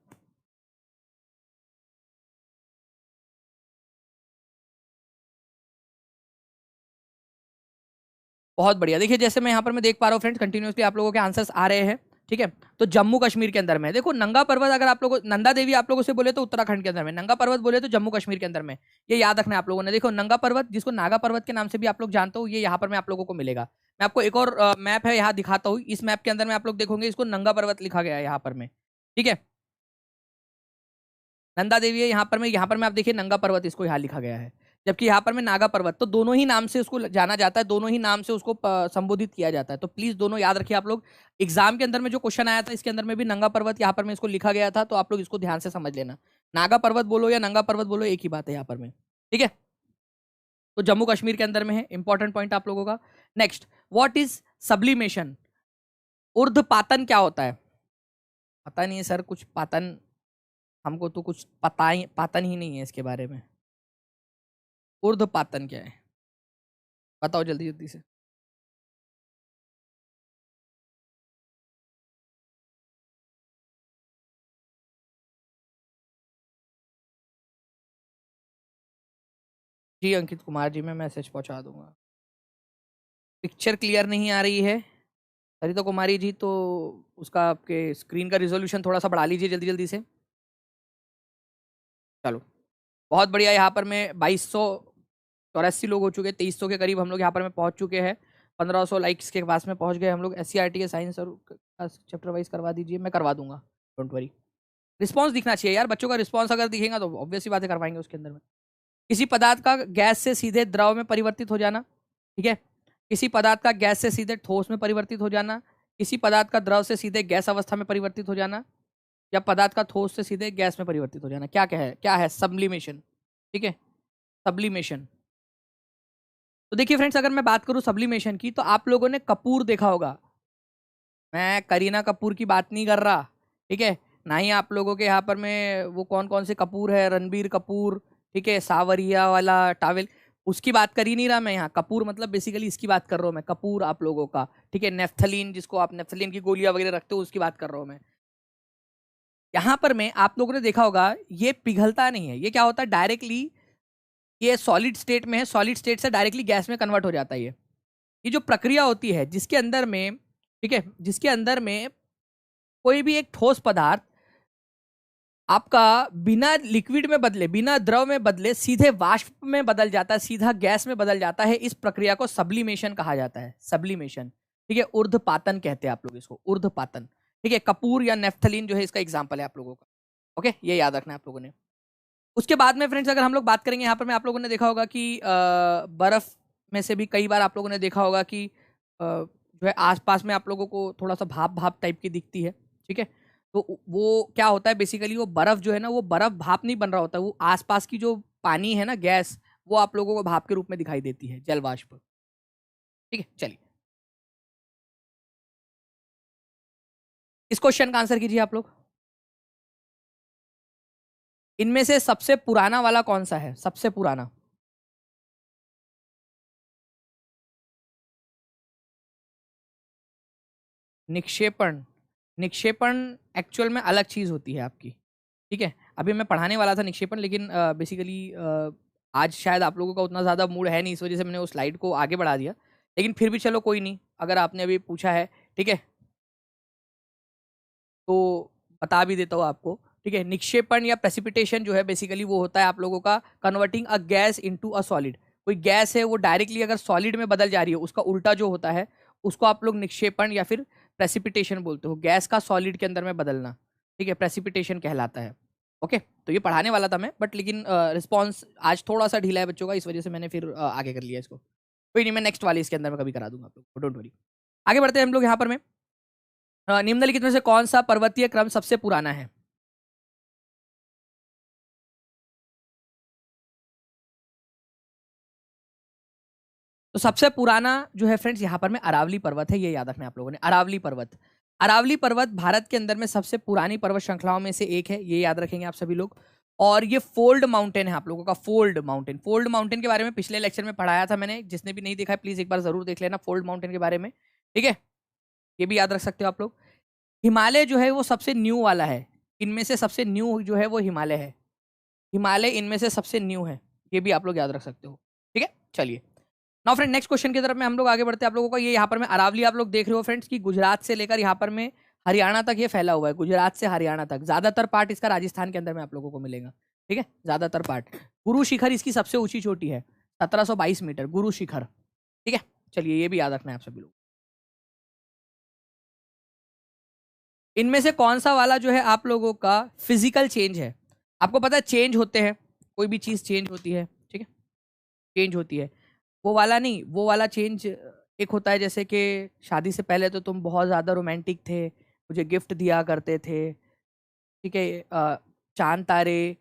[SPEAKER 1] बहुत बढ़िया। देखिए जैसे मैं यहाँ पर मैं देख पा रहा हूँ फ्रेंड्स, कंटिन्यूसली आप लोगों के आंसर्स आ रहे हैं, ठीक है। तो जम्मू कश्मीर के अंदर में देखो नंगा पर्वत, अगर आप लोगों नंदा देवी आप लोगों से बोले तो उत्तराखंड के अंदर में, नंगा पर्वत बोले तो जम्मू कश्मीर के अंदर में। ये याद रखना है आप लोगों ने। देखो नंगा पर्वत, जिसको नागा पर्वत के नाम से भी आप लोग जानते हो, ये यहाँ पर मैं आप लोगों को मिलेगा। मैं आपको एक और मैप है यहाँ दिखाता हूँ। इस मैप के अंदर में आप लोग देखोगे इसको नंगा पर्वत लिखा गया है यहाँ पर में, ठीक है। नंदा देवी है यहाँ पर में, यहाँ पर में आप देखिए नंगा पर्वत इसको यहाँ लिखा गया है। जबकि यहाँ पर में नागा पर्वत, तो दोनों ही नाम से उसको जाना जाता है, दोनों ही नाम से उसको संबोधित किया जाता है। तो प्लीज दोनों याद रखिए आप लोग। एग्जाम के अंदर में जो क्वेश्चन आया था इसके अंदर में भी नंगा पर्वत यहाँ पर में इसको लिखा गया था, तो आप लोग इसको ध्यान से समझ लेना। नागा पर्वत बोलो या नंगा पर्वत बोलो, एक ही बात है यहाँ पर में, ठीक है। तो जम्मू कश्मीर के अंदर में है, इंपॉर्टेंट पॉइंट आप लोगों का। Next, what is sublimation? ऊर्ध्वपातन क्या होता है? पता नहीं है सर, कुछ पातन, हमको तो कुछ पातन ही नहीं है इसके बारे में। ऊर्ध्वपातन क्या है बताओ जल्दी जल्दी से। जी अंकित कुमार जी, मैं मैसेज पहुंचा दूंगा। पिक्चर क्लियर नहीं आ रही है सरिता कुमारी जी, तो उसका आपके स्क्रीन का रिजोल्यूशन थोड़ा सा बढ़ा लीजिए जल्दी जल्दी से। चलो बहुत बढ़िया, यहाँ पर में 2284 लोग हो चुके हैं, 2300 के करीब हम लोग यहाँ पर में पहुंच चुके हैं। 1500 लाइक्स के पास में पहुंच गए हम लोग। SCRT के साइंस और चैप्टर वाइज करवा दीजिए, मैं करवा दूंगा, डोंट वरी। रिस्पॉन्स दिखना चाहिए यार बच्चों का, रिस्पॉन्स अगर दिखेगा तो ऑब्वियसली बातें करवाएंगे उसके अंदर में। किसी पदार्थ का गैस से सीधे द्रव में परिवर्तित हो जाना, ठीक है। किसी पदार्थ का गैस से सीधे ठोस में परिवर्तित हो जाना, किसी पदार्थ का द्रव से सीधे गैस अवस्था में परिवर्तित हो जाना, या पदार्थ का ठोस से सीधे गैस में परिवर्तित हो जाना। क्या है सब्लिमेशन, ठीक है, सब्लिमेशन। तो देखिए फ्रेंड्स, अगर मैं बात करूं सब्लिमेशन की, तो आप लोगों ने कपूर देखा होगा। मैं करीना कपूर की बात नहीं कर रहा, ठीक है। ना ही आप लोगों के यहाँ पर में वो कौन कौन से कपूर है, रणबीर कपूर, ठीक है, सावरिया वाला टावेल, उसकी बात कर ही नहीं रहा मैं यहाँ। कपूर मतलब बेसिकली इसकी बात कर रहा हूँ मैं, कपूर आप लोगों का, ठीक है। नेफ्थलीन, जिसको आप नेफ्थलीन की गोलियां वगैरह रखते हो, उसकी बात कर रहा हूँ मैं। यहाँ पर में आप लोगों ने देखा होगा ये पिघलता नहीं है, ये क्या होता है डायरेक्टली, ये सॉलिड स्टेट में है, सॉलिड स्टेट से डायरेक्टली गैस में कन्वर्ट हो जाता है। ये जो प्रक्रिया होती है जिसके अंदर में, ठीक है, जिसके अंदर में कोई भी एक ठोस पदार्थ आपका बिना लिक्विड में बदले, बिना द्रव में बदले, सीधे वाष्प में बदल जाता है, सीधा गैस में बदल जाता है। इस प्रक्रिया को सब्लिमेशन कहा जाता है, सब्लिमेशन, ठीक है। ऊर्ध्वपातन कहते हैं आप लोग इसको, ऊर्ध्वपातन, ठीक है। कपूर या नेफ्थलीन जो है इसका एग्जाम्पल है आप लोगों का, ओके, ये याद रखना है आप लोगों ने। उसके बाद में फ्रेंड्स अगर हम लोग बात करेंगे, यहाँ पर में आप लोगों ने देखा होगा कि बर्फ में से भी कई बार आप लोगों ने देखा होगा कि जो है आसपास में आप लोगों को थोड़ा सा भाप भाप टाइप की दिखती है, ठीक है। तो वो क्या होता है बेसिकली, वो बर्फ जो है ना, वो बर्फ भाप नहीं बन रहा होता, वो आसपास की जो पानी है ना, गैस, वो आप लोगों को भाप के रूप में दिखाई देती है, जल वाष्प, ठीक है। चलिए इस क्वेश्चन का आंसर कीजिए आप लोग। इनमें से सबसे पुराना वाला कौन सा है, सबसे पुराना? निक्षेपण, निक्षेपण एक्चुअल में अलग चीज होती है आपकी, ठीक है। अभी मैं पढ़ाने वाला था निक्षेपण, लेकिन बेसिकली आज शायद आप लोगों का उतना ज़्यादा मूड है नहीं, इस वजह से मैंने उस स्लाइड को आगे बढ़ा दिया। लेकिन फिर भी चलो कोई नहीं, अगर आपने अभी पूछा है, ठीक है, तो बता भी देता हूँ आपको, ठीक है। निक्षेपण या प्रेसिपिटेशन जो है बेसिकली वो होता है आप लोगों का converting a gas into a solid. कोई गैस है वो डायरेक्टली अगर सॉलिड में बदल जा रही है, उसका उल्टा जो होता है उसको आप लोग निक्षेपण या फिर प्रेसिपिटेशन बोलते हो, गैस का सॉलिड के अंदर में बदलना, ठीक है, प्रेसिपिटेशन कहलाता है। ओके, तो ये पढ़ाने वाला था मैं, बट लेकिन रिस्पॉन्स आज थोड़ा सा ढीला है बच्चों का, इस वजह से मैंने फिर आगे कर लिया इसको। कोई नहीं, मैं नेक्स्ट वाले इसके अंदर में कभी करा दूंगा आप लोग, डोंट वरी। आगे बढ़ते हैं हम लोग यहाँ पर में। निम्नलिखित में से कौन सा पर्वतीय क्रम सबसे पुराना है? तो सबसे पुराना जो है फ्रेंड्स यहाँ पर में अरावली पर्वत है, ये याद रखना है आप लोगों ने, अरावली पर्वत। अरावली पर्वत भारत के अंदर में सबसे पुरानी पर्वत श्रृंखलाओं में से एक है, ये याद रखेंगे आप सभी लोग। और ये फोल्ड माउंटेन है आप लोगों का, फोल्ड माउंटेन। फोल्ड माउंटेन के बारे में पिछले लेक्चर में पढ़ाया था मैंने, जिसने भी नहीं देखा है प्लीज एक बार जरूर देख लेना फोल्ड माउंटेन के बारे में, ठीक है। ये भी याद रख सकते हो आप लोग। हिमालय जो है वो सबसे न्यू वाला है, इनमें से सबसे न्यू जो है वो हिमालय है, हिमालय इनमें से सबसे न्यू है, ये भी आप लोग याद रख सकते हो, ठीक है। चलिए नाउ फ्रेंड नेक्स्ट क्वेश्चन की तरफ में हम लोग आगे बढ़ते हैं। आप लोगों का ये यहाँ पर में अरावली आप लोग देख रहे हो फ्रेंड्स कि गुजरात से लेकर यहाँ पर में हरियाणा तक ये फैला हुआ है, गुजरात से हरियाणा तक। ज्यादातर पार्ट इसका राजस्थान के अंदर में आप लोगों को मिलेगा, ठीक है, ज्यादातर पार्ट। गुरु शिखर इसकी सबसे ऊंची चोटी है, 1722 मीटर गुरु शिखर, ठीक है। चलिए ये भी याद रखना है आप सभी लोग। इनमें से कौन सा वाला जो है आप लोगों का फिजिकल चेंज है? आपको पता है चेंज होते हैं, कोई भी चीज चेंज होती है, ठीक है। चेंज होती है, वो वाला नहीं, वो वाला चेंज एक होता है जैसे कि शादी से पहले तो तुम बहुत ज़्यादा रोमांटिक थे, मुझे गिफ्ट दिया करते थे, ठीक है, चांद तारे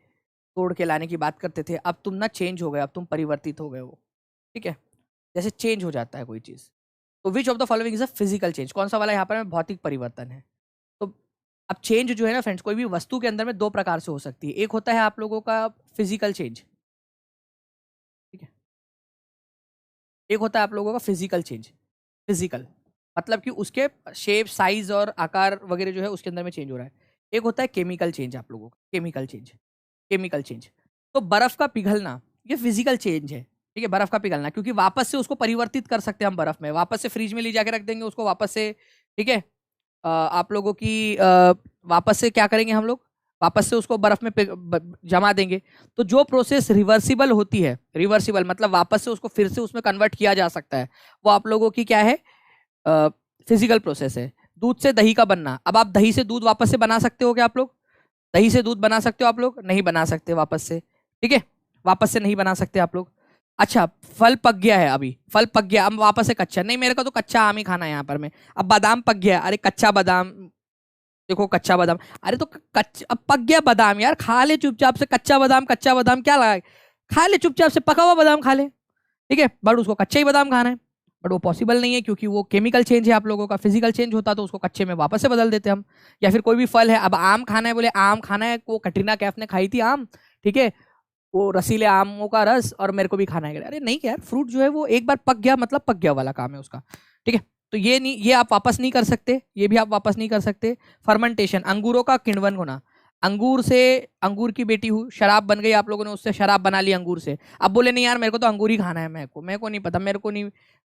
[SPEAKER 1] तोड़ के लाने की बात करते थे, अब तुम ना चेंज हो गए, अब तुम परिवर्तित हो गए हो, ठीक है, जैसे चेंज हो जाता है कोई चीज़। तो which of the following is a physical change, कौन सा वाला यहाँ पर भौतिक परिवर्तन है। तो अब चेंज जो है ना फ्रेंड्स, कोई भी वस्तु के अंदर में दो प्रकार से हो सकती है, एक होता है आप लोगों का फिजिकल चेंज, ठीक है, एक होता है आप लोगों का फिजिकल चेंज, फिजिकल मतलब कि उसके शेप साइज और आकार वगैरह जो है उसके अंदर में चेंज हो रहा है। एक होता है केमिकल चेंज आप लोगों का, केमिकल चेंज, केमिकल चेंज। तो बर्फ का पिघलना ये फिजिकल चेंज है, ठीक है, बर्फ का पिघलना, क्योंकि वापस से उसको परिवर्तित कर सकते हैं हम बर्फ में, वापस से फ्रिज में ले जाके रख देंगे उसको वापस से, ठीक है, आप लोगों की वापस से क्या करेंगे हम लोग, वापस से उसको बर्फ में जमा देंगे। तो जो प्रोसेस रिवर्सिबल होती है, रिवर्सिबल मतलब वापस से उसको फिर से उसमें कन्वर्ट किया जा सकता है, वो आप लोगों की क्या है, फिजिकल प्रोसेस है। दूध से दही का बनना, अब आप दही से दूध वापस से बना सकते हो क्या आप लोग, दही से दूध बना सकते हो आप लोग, नहीं बना सकते वापस से, ठीक है, वापस से नहीं बना सकते आप लोग। अच्छा, फल पक गया है, अभी फल पक गया, अब वापस से कच्चा, नहीं मेरे को तो कच्चा आम ही खाना है यहाँ पर मैं। अब बादाम पक गया, अरे कच्चा बादाम, देखो कच्चा बादाम, अरे तो कच्चा अब पक गया बादाम यार, खा ले चुपचाप से, कच्चा बादाम, कच्चा बादाम क्या लगा, खा ले चुपचाप से, पका हुआ बादाम खा ले, ठीक है, बट उसको कच्चा ही बादाम खाना है, बट वो पॉसिबल नहीं है क्योंकि वो केमिकल चेंज है आप लोगों का, फिजिकल चेंज होता तो उसको कच्चे में वापस से बदल देते हम। या फिर कोई भी फल है, अब आम खाना है, बोले आम खाना है, वो कटरीना कैफ ने खाई थी आम, ठीक है, वो रसीले आमों का रस और मेरे को भी खाना है, अरे नहीं यार, फ्रूट जो है वो एक बार पक गया मतलब पक गया वाला काम है उसका, ठीक है। तो ये नहीं, ये आप वापस नहीं कर सकते, ये भी आप वापस नहीं कर सकते। फर्मेंटेशन, अंगूरों का किण्वन होना, अंगूर से, अंगूर की बेटी हूँ, शराब बन गई, आप लोगों ने उससे शराब बना ली अंगूर से, अब बोले नहीं यार मेरे को तो अंगूर ही खाना है, मेरे को नहीं पता, मेरे को नहीं,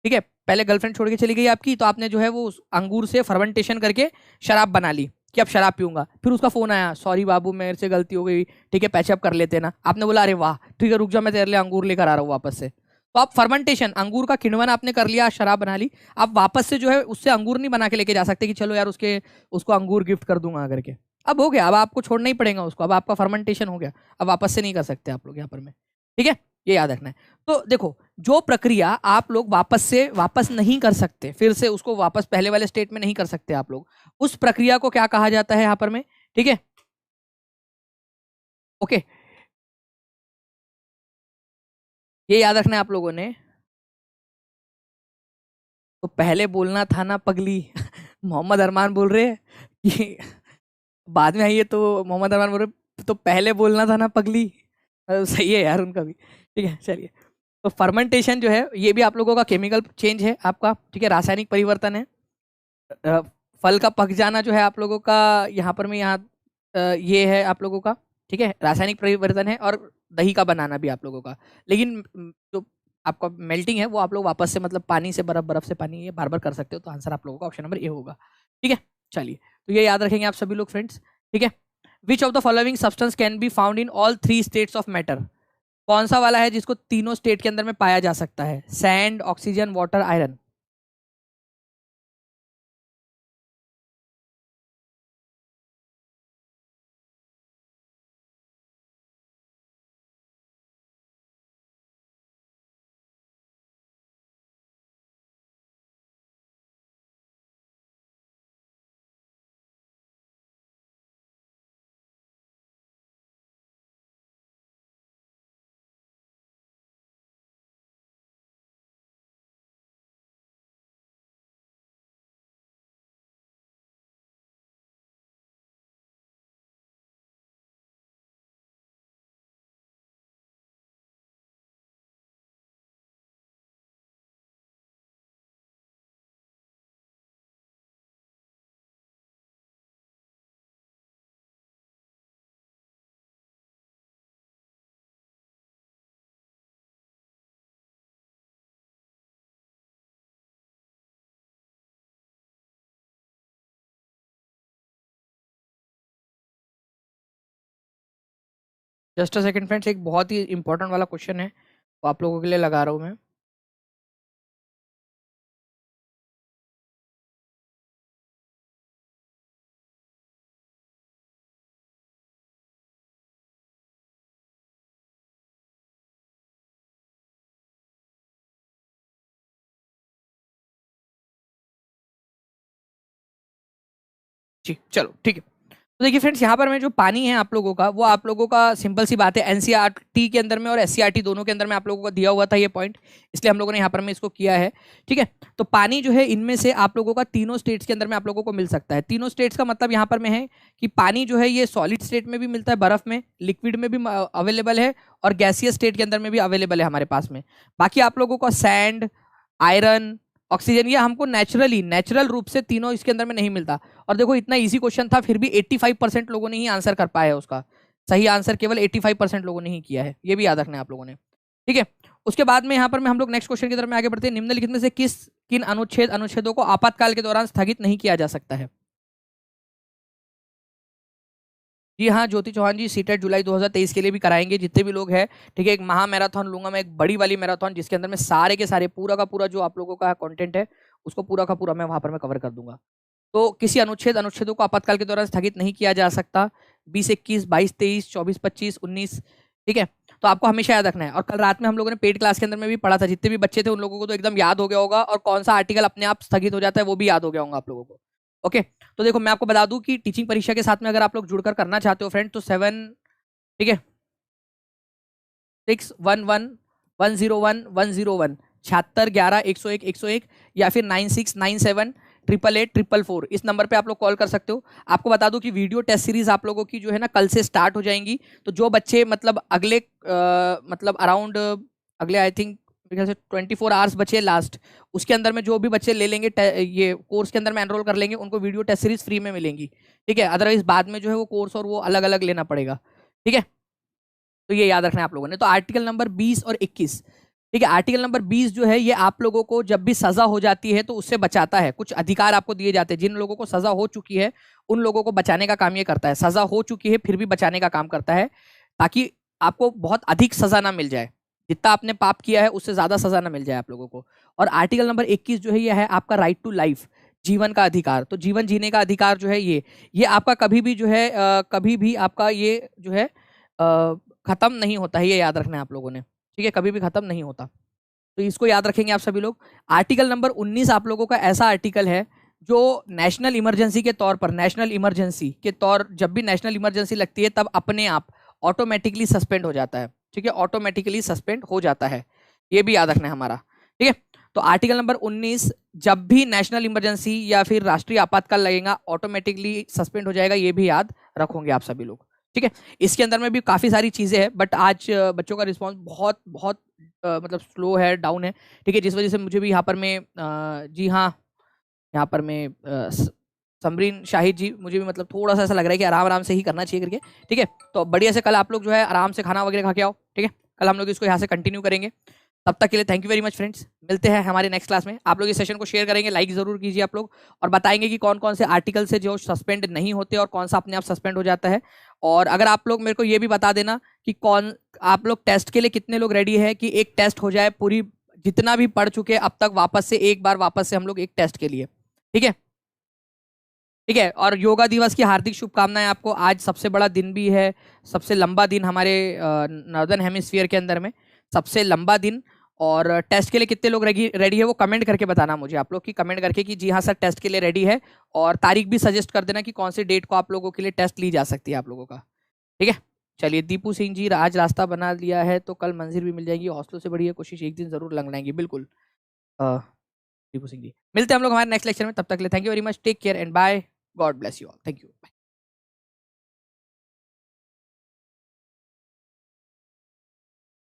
[SPEAKER 1] ठीक है, पहले गर्लफ्रेंड छोड़ के चली गई आपकी, तो आपने जो है वो अंगूर से फर्मेंटेशन करके शराब बना ली कि अब शराब पीऊंगा, फिर उसका फोन आया, सॉरी बाबू मेरे से गलती हो गई, ठीक है पैचअप कर लेते ना, आपने बोला अरे वाह ठीक है रुक जा मैं तेरे लिए अंगूर लेकर आ रहा हूँ वापस से, तो आप फर्मेंटेशन, अंगूर का किण्वन आपने कर लिया, शराब बना ली, आप वापस से जो है उससे अंगूर नहीं बना के लेके जा सकते कि चलो यार उसके, उसको अंगूर गिफ्ट कर दूंगा करके, अब हो गया, अब आपको छोड़ना ही पड़ेगा उसको, अब आपका फर्मेंटेशन हो गया, अब वापस से नहीं कर सकते आप लोग यहाँ पर में, ठीक है, ये याद रखना है। तो देखो, जो प्रक्रिया आप लोग वापस से वापस नहीं कर सकते, फिर से उसको वापस पहले वाले स्टेट में नहीं कर सकते आप लोग, उस प्रक्रिया को क्या कहा जाता है यहाँ पर में, ठीक है, ओके, ये याद रखना है आप लोगों ने। तो पहले बोलना था ना पगली मोहम्मद अरमान बोल रहे हैं कि बाद में आई है, तो मोहम्मद अरमान बोल रहे तो पहले बोलना था ना पगली, सही है यार उनका भी, ठीक है चलिए। तो फर्मेंटेशन जो है ये भी आप लोगों का केमिकल चेंज है आपका, ठीक है, रासायनिक परिवर्तन है। अ, फल का पक जाना जो है आप लोगों का यहाँ पर में, यहाँ ये है आप लोगों का, ठीक है, रासायनिक परिवर्तन है, और दही का बनाना भी आप लोगों का। लेकिन जो आपका मेल्टिंग है वो आप लोग वापस से मतलब पानी से बर्फ, बर्फ से पानी, ये बार बार कर सकते हो, तो आंसर आप लोगों का ऑप्शन नंबर ए होगा, ठीक है। चलिए, तो ये याद रखेंगे आप सभी लोग फ्रेंड्स, ठीक है। Which of the following substance can be found in all three states of matter, कौन सा वाला है जिसको तीनों स्टेट के अंदर में पाया जा सकता है, sand, oxygen, water, iron. Just a second friends, एक बहुत ही इंपॉर्टेंट वाला क्वेश्चन है, वो आप लोगों के लिए लगा रहा हूँ मैं। जी, चलो ठीक है। तो देखिए फ्रेंड्स, यहाँ पर में जो पानी है आप लोगों का, वो आप लोगों का सिंपल सी बात है, एनसीईआरटी के अंदर में और एससीईआरटी दोनों के अंदर में आप लोगों को दिया हुआ था ये पॉइंट, इसलिए हम लोगों ने यहाँ पर में इसको किया है। ठीक है, तो पानी जो है इनमें से आप लोगों का तीनों स्टेट्स के अंदर में आप लोगों को मिल सकता है। तीनों स्टेट्स का मतलब यहाँ पर में है कि पानी जो है ये सॉलिड स्टेट में भी मिलता है, बर्फ में, लिक्विड में भी अवेलेबल है, और गैसियस स्टेट के अंदर में भी अवेलेबल है हमारे पास में। बाकी आप लोगों का सैंड, आयरन, ऑक्सीजन, ये हमको नेचुरल रूप से तीनों इसके अंदर में नहीं मिलता। और देखो इतना इजी क्वेश्चन था, फिर भी 85% लोगों ने ही आंसर कर पाया है उसका। सही आंसर केवल 85% लोगों ने ही किया है, ये भी याद रखना है आप लोगों ने। ठीक है, उसके बाद में यहाँ पर हम लोग नेक्स्ट क्वेश्चन की तरफ में आगे बढ़ते हैं। निम्नलिखित में से किन अनुच्छेदों को आपातकाल के दौरान स्थगित नहीं किया जा सकता है? जी हाँ ज्योति चौहान जी, सीटेट जुलाई 2023 के लिए भी कराएंगे जितने भी लोग हैं। ठीक है, एक महा मैराथन लूंगा मैं, एक बड़ी वाली मैराथन, जिसके अंदर में सारे के सारे पूरा का पूरा जो आप लोगों का कंटेंट है उसको पूरा का पूरा मैं वहां पर मैं कवर कर दूंगा। तो किसी अनुच्छेदों को आपातकाल के दौरान स्थगित नहीं किया जा सकता। 2021, 22, 23, 24, 25, 19। ठीक है, तो आपको हमेशा याद रखना है। और कल रात में हम लोगों ने पेड क्लास के अंदर में भी पढ़ा था, जितने भी बच्चे थे उन लोगों को तो एकदम याद हो गया होगा, और कौन सा आर्टिकल अपने आप स्थगित हो जाता है वो भी याद हो गया होगा आप लोगों को। ओके, तो देखो मैं आपको बता दूं कि टीचिंग परीक्षा के साथ में अगर आप लोग जुड़कर करना चाहते हो फ्रेंड, तो 7, ठीक है, 611 101 101 76 11 101 101, या फिर 9697 888 इस नंबर पे आप लोग कॉल कर सकते हो। आपको बता दूं कि वीडियो टेस्ट सीरीज आप लोगों की जो है ना कल से स्टार्ट हो जाएंगी। तो जो बच्चे मतलब अगले मतलब अराउंड अगले आई थिंक मेरे ख्याल से 24 आवर्स बचे लास्ट, उसके अंदर में जो भी बच्चे ले लेंगे ये कोर्स के अंदर में एनरोल कर लेंगे, उनको वीडियो टेस्ट सीरीज फ्री में मिलेंगी। ठीक है, अदरवाइज बाद में जो है वो कोर्स और वो अलग अलग लेना पड़ेगा। ठीक है, तो ये याद रखना है आप लोगों ने। तो आर्टिकल नंबर 20 और 21, ठीक है, आर्टिकल नंबर 20 जो है ये आप लोगों को जब भी सजा हो जाती है तो उससे बचाता है। कुछ अधिकार आपको दिए जाते हैं, जिन लोगों को सजा हो चुकी है उन लोगों को बचाने का काम ये करता है। सजा हो चुकी है फिर भी बचाने का काम करता है, ताकि आपको बहुत अधिक सजा ना मिल जाए, जितना आपने पाप किया है उससे ज्यादा सजा ना मिल जाए आप लोगों को। और आर्टिकल नंबर 21 जो है यह है आपका राइट टू लाइफ, जीवन का अधिकार। तो जीवन जीने का अधिकार जो है ये आपका कभी भी जो है कभी भी आपका ये जो है खत्म नहीं होता है, ये याद रखना है आप लोगों ने। ठीक है, कभी भी खत्म नहीं होता, तो इसको याद रखेंगे आप सभी लोग। आर्टिकल नंबर 19 आप लोगों का ऐसा आर्टिकल है जो नेशनल इमरजेंसी के तौर पर, नेशनल इमरजेंसी के तौर, जब भी नेशनल इमरजेंसी लगती है तब अपने आप ऑटोमेटिकली सस्पेंड हो जाता है। ठीक है, ऑटोमेटिकली सस्पेंड हो जाता है, ये भी याद रखना है हमारा। ठीक है, तो आर्टिकल नंबर 19, जब भी नेशनल इमरजेंसी या फिर राष्ट्रीय आपातकाल लगेगा ऑटोमेटिकली सस्पेंड हो जाएगा, ये भी याद रखोगे आप सभी लोग। ठीक है, इसके अंदर में भी काफ़ी सारी चीज़ें हैं, बट आज बच्चों का रिस्पॉन्स बहुत बहुत मतलब स्लो है, डाउन है। ठीक है, जिस वजह से मुझे भी यहाँ पर मैं जी हाँ, यहाँ पर मैं समरीन शाहिद जी, मुझे भी मतलब थोड़ा सा ऐसा लग रहा है कि आराम आराम से ही करना चाहिए करके। ठीक है, तो बढ़िया से कल आप लोग जो है आराम से खाना वगैरह खा के आओ। ठीक है, कल हम लोग इसको यहाँ से कंटिन्यू करेंगे। तब तक के लिए thank you very much friends, मिलते हैं हमारे नेक्स्ट क्लास में। आप लोग इस सेशन को शेयर करेंगे, लाइक जरूर कीजिए आप लोग, और बताएंगे कि कौन कौन से आर्टिकल से जो सस्पेंड नहीं होते और कौन सा अपने आप सस्पेंड हो जाता है। और अगर आप लोग मेरे को ये भी बता देना कि कौन आप लोग टेस्ट के लिए कितने लोग रेडी है कि एक टेस्ट हो जाए पूरी, जितना भी पढ़ चुके अब तक वापस से एक बार वापस से हम लोग एक टेस्ट के लिए। ठीक है, ठीक है, और योगा दिवस की हार्दिक शुभकामनाएं आपको। आज सबसे बड़ा दिन भी है, सबसे लंबा दिन हमारे नॉर्दर्न हेमिस्फीयर के अंदर में, सबसे लंबा दिन। और टेस्ट के लिए कितने लोग रेडी है वो कमेंट करके बताना मुझे आप लोग, की कमेंट करके कि जी हाँ सर टेस्ट के लिए रेडी है, और तारीख भी सजेस्ट कर देना कि कौन सी डेट को आप लोगों के लिए टेस्ट ली जा सकती है आप लोगों का। ठीक है, चलिए दीपू सिंह जी, आज रास्ता बना लिया है तो कल मंजिल भी मिल जाएगी, हौसलों से बढ़िया कोशिश, एक दिन जरूर लग लाएंगे। बिल्कुल दीपू सिंह जी, मिलते हैं हम लोग हमारे नेक्स्ट लेक्चर में। तब तक के लिए thank you very much, take care and bye, God bless you all, thank you.